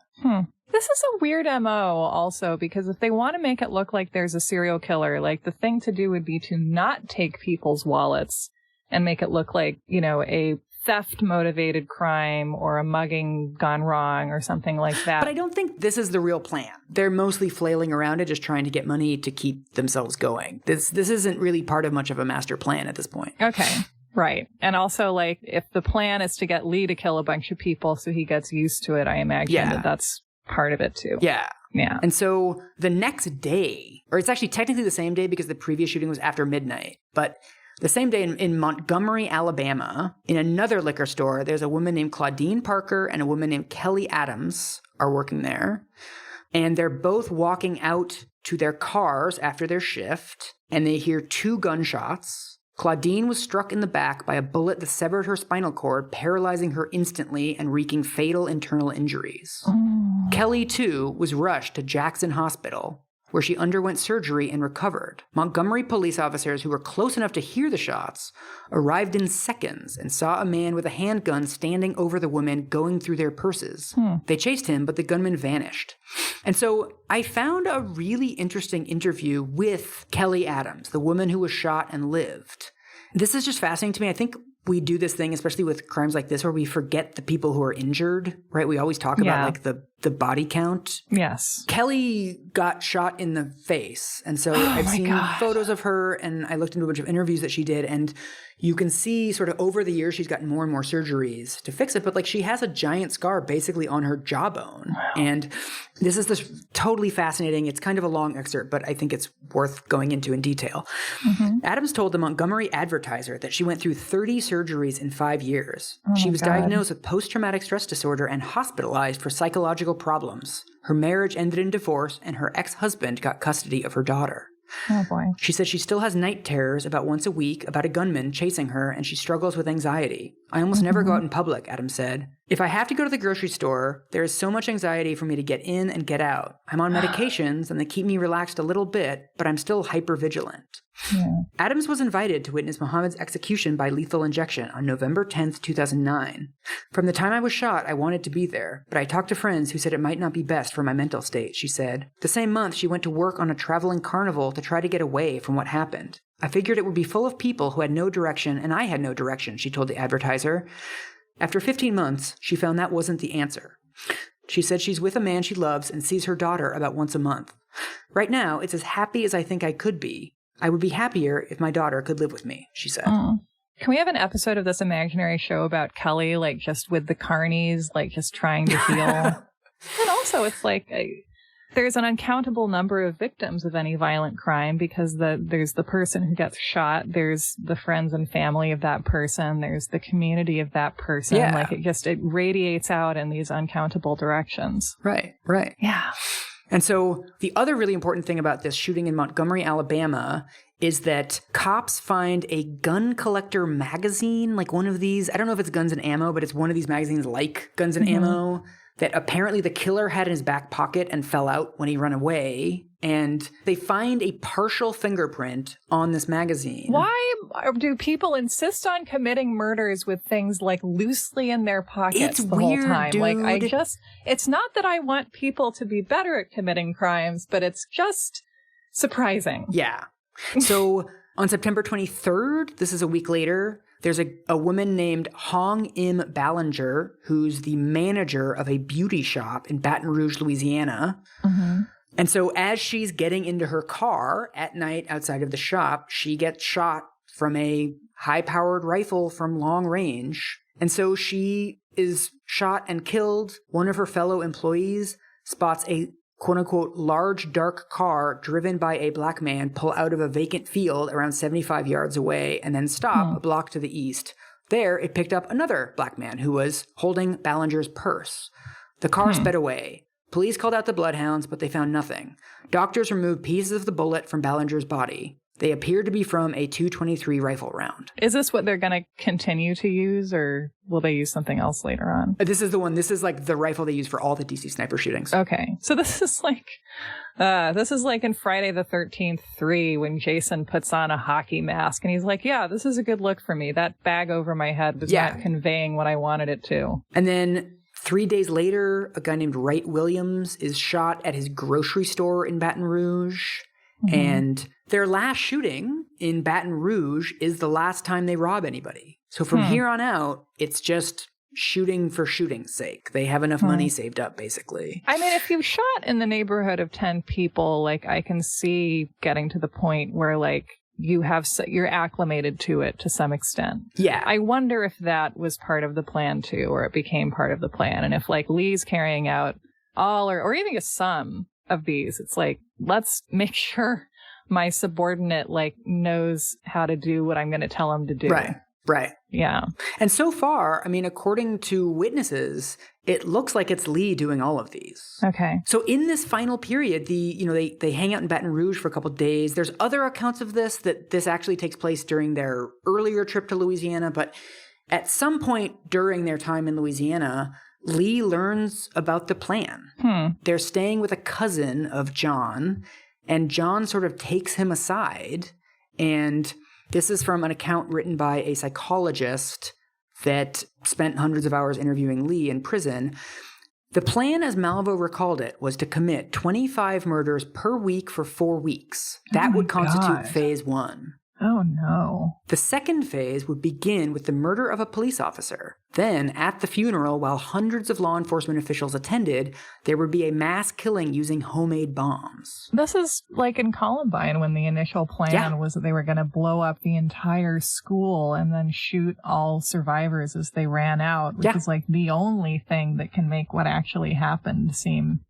This is a weird MO also, because if they want to make it look like there's a serial killer, like the thing to do would be to not take people's wallets and make it look like, a theft-motivated crime or a mugging gone wrong or something like that. But I don't think this is the real plan. They're mostly flailing around it, just trying to get money to keep themselves going. This isn't really part of much of a master plan at this point. Okay. Right. And also, like, if the plan is to get Lee to kill a bunch of people so he gets used to it, I imagine that that's part of it too. Yeah. Yeah. And so the next day, or it's actually technically the same day because the previous shooting was after midnight, but the same day in Montgomery, Alabama, in another liquor store, there's a woman named Claudine Parker and a woman named Kelly Adams are working there. And they're both walking out to their cars after their shift, and they hear 2 gunshots. Claudine was struck in the back by a bullet that severed her spinal cord, paralyzing her instantly and wreaking fatal internal injuries. Kelly, too, was rushed to Jackson Hospital, where she underwent surgery and recovered. Montgomery police officers who were close enough to hear the shots arrived in seconds and saw a man with a handgun standing over the woman going through their purses. They chased him, but the gunman vanished. And so I found a really interesting interview with Kelly Adams, the woman who was shot and lived. This is just fascinating to me. I think we do this thing, especially with crimes like this, where we forget the people who are injured, right? We always talk about like the body count. Yes. Kelly got shot in the face. And so I've seen photos of her, and I looked into a bunch of interviews that she did, and you can see sort of over the years she's gotten more and more surgeries to fix it, but like she has a giant scar basically on her jawbone. Wow. And this is totally fascinating. It's kind of a long excerpt, but I think it's worth going into in detail. Adams told the Montgomery Advertiser that she went through 30 surgeries in 5 years. She was diagnosed with post-traumatic stress disorder and hospitalized for psychological problems. Her marriage ended in divorce, and her ex-husband got custody of her daughter. Oh, boy. She said she still has night terrors about once a week about a gunman chasing her, and she struggles with anxiety. I almost never go out in public, Adams said. If I have to go to the grocery store, there is so much anxiety for me to get in and get out. I'm on medications, and they keep me relaxed a little bit, but I'm still hypervigilant. Adams was invited to witness Muhammad's execution by lethal injection on November 10th, 2009. From the time I was shot, I wanted to be there, but I talked to friends who said it might not be best for my mental state, she said. The same month, she went to work on a traveling carnival to try to get away from what happened. I figured it would be full of people who had no direction, and I had no direction, she told the Advertiser. After 15 months, she found that wasn't the answer. She said she's with a man she loves and sees her daughter about once a month. Right now, it's as happy as I think I could be. I would be happier if my daughter could live with me, she said. Can we have an episode of this imaginary show about Kelly, like just with the carnies, like just trying to heal? And also, it's like there's an uncountable number of victims of any violent crime because there's the person who gets shot, there's the friends and family of that person, there's the community of that person. Yeah. Like it radiates out in these uncountable directions. Right. Yeah. And so the other really important thing about this shooting in Montgomery, Alabama, is that cops find a gun collector magazine, like one of these. I don't know if it's Guns and Ammo, but it's one of these magazines like Guns and Ammo that apparently the killer had in his back pocket and fell out when he ran away. And they find a partial fingerprint on this magazine. Why do people insist on committing murders with things like loosely in their pockets the whole time? Dude. Like it's not that I want people to be better at committing crimes, but it's just surprising. Yeah. So on September 23rd, this is a week later, there's a woman named Hong Im Ballinger, who's the manager of a beauty shop in Baton Rouge, Louisiana. And so as she's getting into her car at night outside of the shop, she gets shot from a high-powered rifle from long range. And so she is shot and killed. One of her fellow employees spots a quote-unquote large dark car driven by a black man pull out of a vacant field around 75 yards away and then stop a block to the east. There, it picked up another black man who was holding Ballinger's purse. The car sped away. Police called out the bloodhounds, but they found nothing. Doctors removed pieces of the bullet from Ballinger's body. They appeared to be from a .223 rifle round. Is this what they're going to continue to use, or will they use something else later on? This is the one. This is like the rifle they use for all the DC sniper shootings. Okay. So this is like in Friday the 13th 3 when Jason puts on a hockey mask and he's like, yeah, this is a good look for me. That bag over my head was not conveying what I wanted it to. And then 3 days later, a guy named Wright Williams is shot at his grocery store in Baton Rouge. And their last shooting in Baton Rouge is the last time they rob anybody. So from here on out, it's just shooting for shooting's sake. They have enough money saved up, basically. I mean, if you shot in the neighborhood of 10 people, like I can see getting to the point where like you're acclimated to it to some extent. Yeah. I wonder if that was part of the plan too, or it became part of the plan. And if like Lee's carrying out all or even just some of these, it's like, let's make sure my subordinate like knows how to do what I'm going to tell him to do. Right. Right. Yeah. And so far, I mean, according to witnesses, it looks like it's Lee doing all of these. Okay. So in this final period, they hang out in Baton Rouge for a couple of days. There's other accounts of this, that this actually takes place during their earlier trip to Louisiana. But at some point during their time in Louisiana, Lee learns about the plan. They're staying with a cousin of John, and John sort of takes him aside. And this is from an account written by a psychologist that spent hundreds of hours interviewing Lee in prison. The plan, as Malvo recalled it, was to commit 25 murders per week for 4 weeks. That would constitute phase 1. Oh, no. The second phase would begin with the murder of a police officer. Then, at the funeral, while hundreds of law enforcement officials attended, there would be a mass killing using homemade bombs. This is like in Columbine, when the initial plan was that they were going to blow up the entire school and then shoot all survivors as they ran out, which is like the only thing that can make what actually happened seem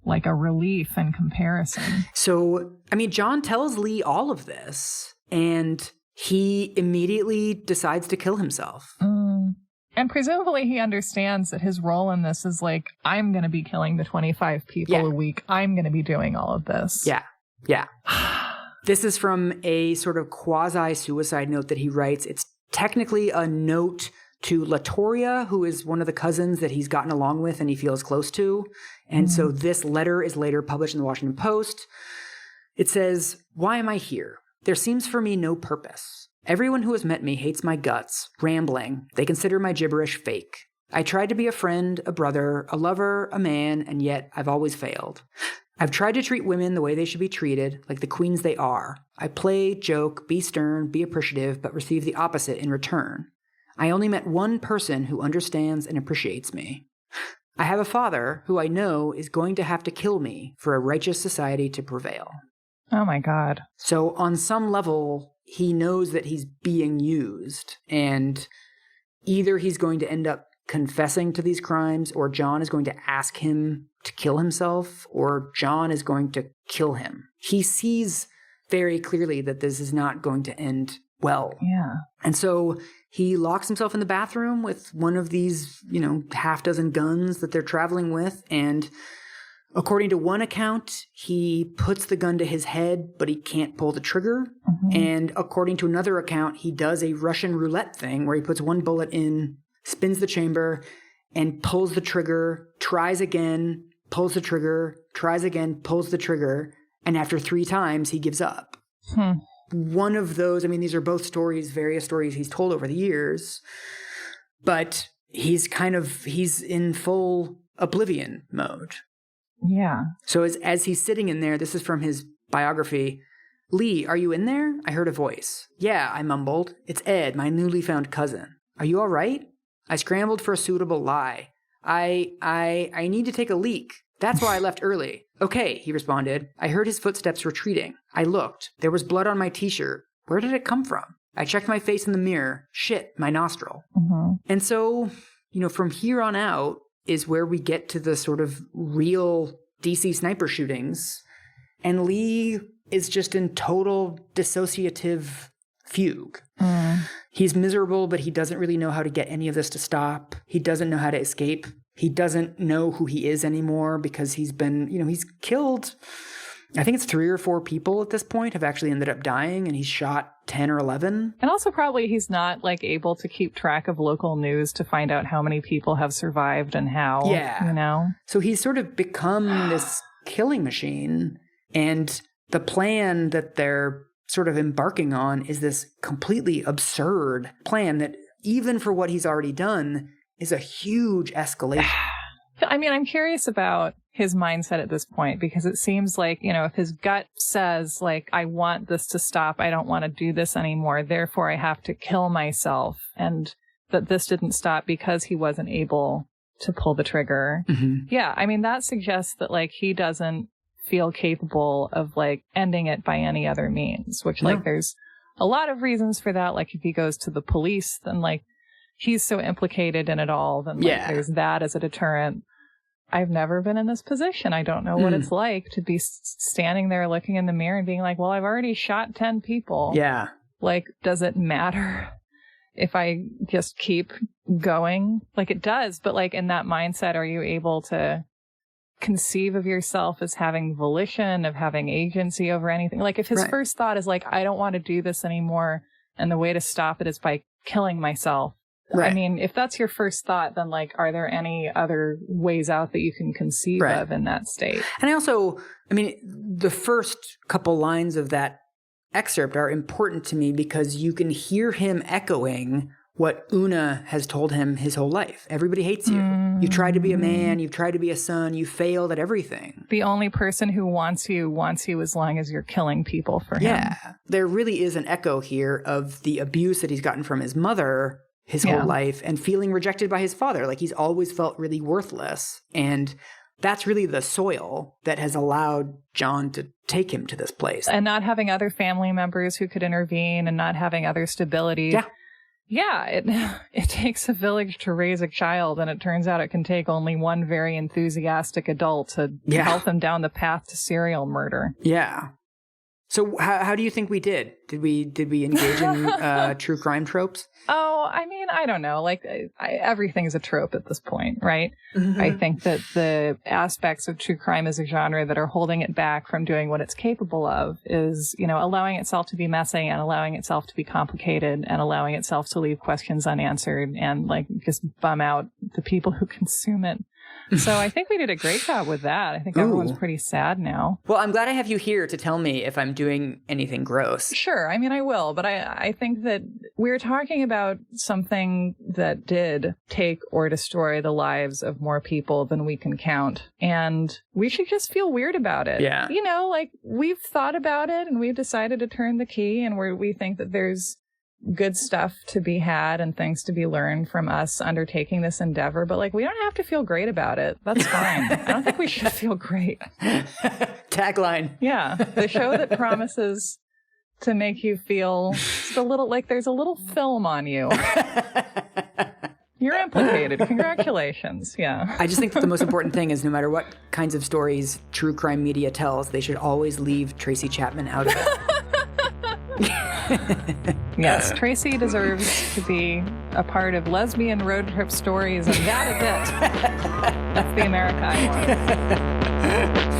like a relief in comparison. So, I mean, John tells Lee all of this, and he immediately decides to kill himself. And presumably he understands that his role in this is like, I'm going to be killing the 25 people a week. I'm going to be doing all of this. Yeah. This is from a sort of quasi-suicide note that he writes. It's technically a note to Latoria, who is one of the cousins that he's gotten along with and he feels close to. And so this letter is later published in the Washington Post. It says, "Why am I here? There seems for me no purpose. Everyone who has met me hates my guts, rambling. They consider my gibberish fake. I tried to be a friend, a brother, a lover, a man, and yet I've always failed. I've tried to treat women the way they should be treated, like the queens they are. I play, joke, be stern, be appreciative, but receive the opposite in return. I only met one person who understands and appreciates me. I have a father who I know is going to have to kill me for a righteous society to prevail." Oh my God. So on some level, he knows that he's being used, and either he's going to end up confessing to these crimes, or John is going to ask him to kill himself, or John is going to kill him. He sees very clearly that this is not going to end well. Yeah. And so he locks himself in the bathroom with one of these, half dozen guns that they're traveling with, and according to one account, he puts the gun to his head, but he can't pull the trigger. And according to another account, he does a Russian roulette thing where he puts one bullet in, spins the chamber, and pulls the trigger, tries again, pulls the trigger, tries again, pulls the trigger, and after 3 times, he gives up. One of those, I mean, these are both stories, various stories he's told over the years, but he's in full oblivion mode. Yeah. So as he's sitting in there, this is from his biography. "Lee, are you in there?" I heard a voice. "Yeah," I mumbled. "It's Ed, my newly found cousin. Are you all right?" I scrambled for a suitable lie. I need to take a leak. That's why I left early." "Okay," he responded. I heard his footsteps retreating. I looked. There was blood on my t-shirt. Where did it come from? I checked my face in the mirror. Shit, my nostril. And so, from here on out, is where we get to the sort of real DC sniper shootings. And Lee is just in total dissociative fugue. He's miserable, but he doesn't really know how to get any of this to stop. He doesn't know how to escape. He doesn't know who he is anymore because he's been, he's killed. I think it's 3 or 4 people at this point have actually ended up dying, and he's shot 10 or 11. And also probably he's not able to keep track of local news to find out how many people have survived and how, So he's sort of become this killing machine, and the plan that they're sort of embarking on is this completely absurd plan that, even for what he's already done, is a huge escalation. I mean, I'm curious about his mindset at this point, because it seems like, if his gut says, I want this to stop, I don't want to do this anymore, therefore I have to kill myself, and that this didn't stop because he wasn't able to pull the trigger. Yeah, I mean, that suggests that, he doesn't feel capable of, ending it by any other means, which, there's a lot of reasons for that. If he goes to the police, then, he's so implicated in it all, then, there's that as a deterrent. I've never been in this position. I don't know what it's like to be standing there looking in the mirror and being like, well, I've already shot 10 people. Yeah. Does it matter if I just keep going, like it does, but like in that mindset, are you able to conceive of yourself as having volition, of having agency over anything? Like if his first thought is like, I don't want to do this anymore, and the way to stop it is by killing myself. Right. I mean, if that's your first thought, then like, are there any other ways out that you can conceive of in that state? And I mean, the first couple lines of that excerpt are important to me because you can hear him echoing what Una has told him his whole life. Everybody hates you. You tried to be a man. You've tried to be a son. You failed at everything. The only person who wants you as long as you're killing people for him. Yeah. There really is an echo here of the abuse that he's gotten from his mother his whole life and feeling rejected by his father. Like he's always felt really worthless. And that's really the soil that has allowed John to take him to this place. And not having other family members who could intervene and not having other stability. Yeah, it takes a village to raise a child, and it turns out it can take only one very enthusiastic adult to help them down the path to serial murder. Yeah. So how do you think we did? Did we engage in true crime tropes? Oh, I mean, I don't know. Like everything's a trope at this point, right? Mm-hmm. I think that the aspects of true crime as a genre that are holding it back from doing what it's capable of is, allowing itself to be messy and allowing itself to be complicated and allowing itself to leave questions unanswered and like just bum out the people who consume it. So I think we did a great job with that. I think everyone's pretty sad now. Well, I'm glad I have you here to tell me if I'm doing anything gross. Sure. I mean, I will. But I think that we're talking about something that did take or destroy the lives of more people than we can count. And we should just feel weird about it. Yeah. Like we've thought about it and we've decided to turn the key, and we think that there's good stuff to be had and things to be learned from us undertaking this endeavor, but like we don't have to feel great about it. That's fine. I don't think we should feel great. Tagline. Yeah. The show that promises to make you feel just a little like there's a little film on you. You're implicated. Congratulations. Yeah. I just think that the most important thing is no matter what kinds of stories true crime media tells, they should always leave Tracy Chapman out of it. Yes, Tracy deserves to be a part of lesbian road trip stories, and that is it. That's the America I want.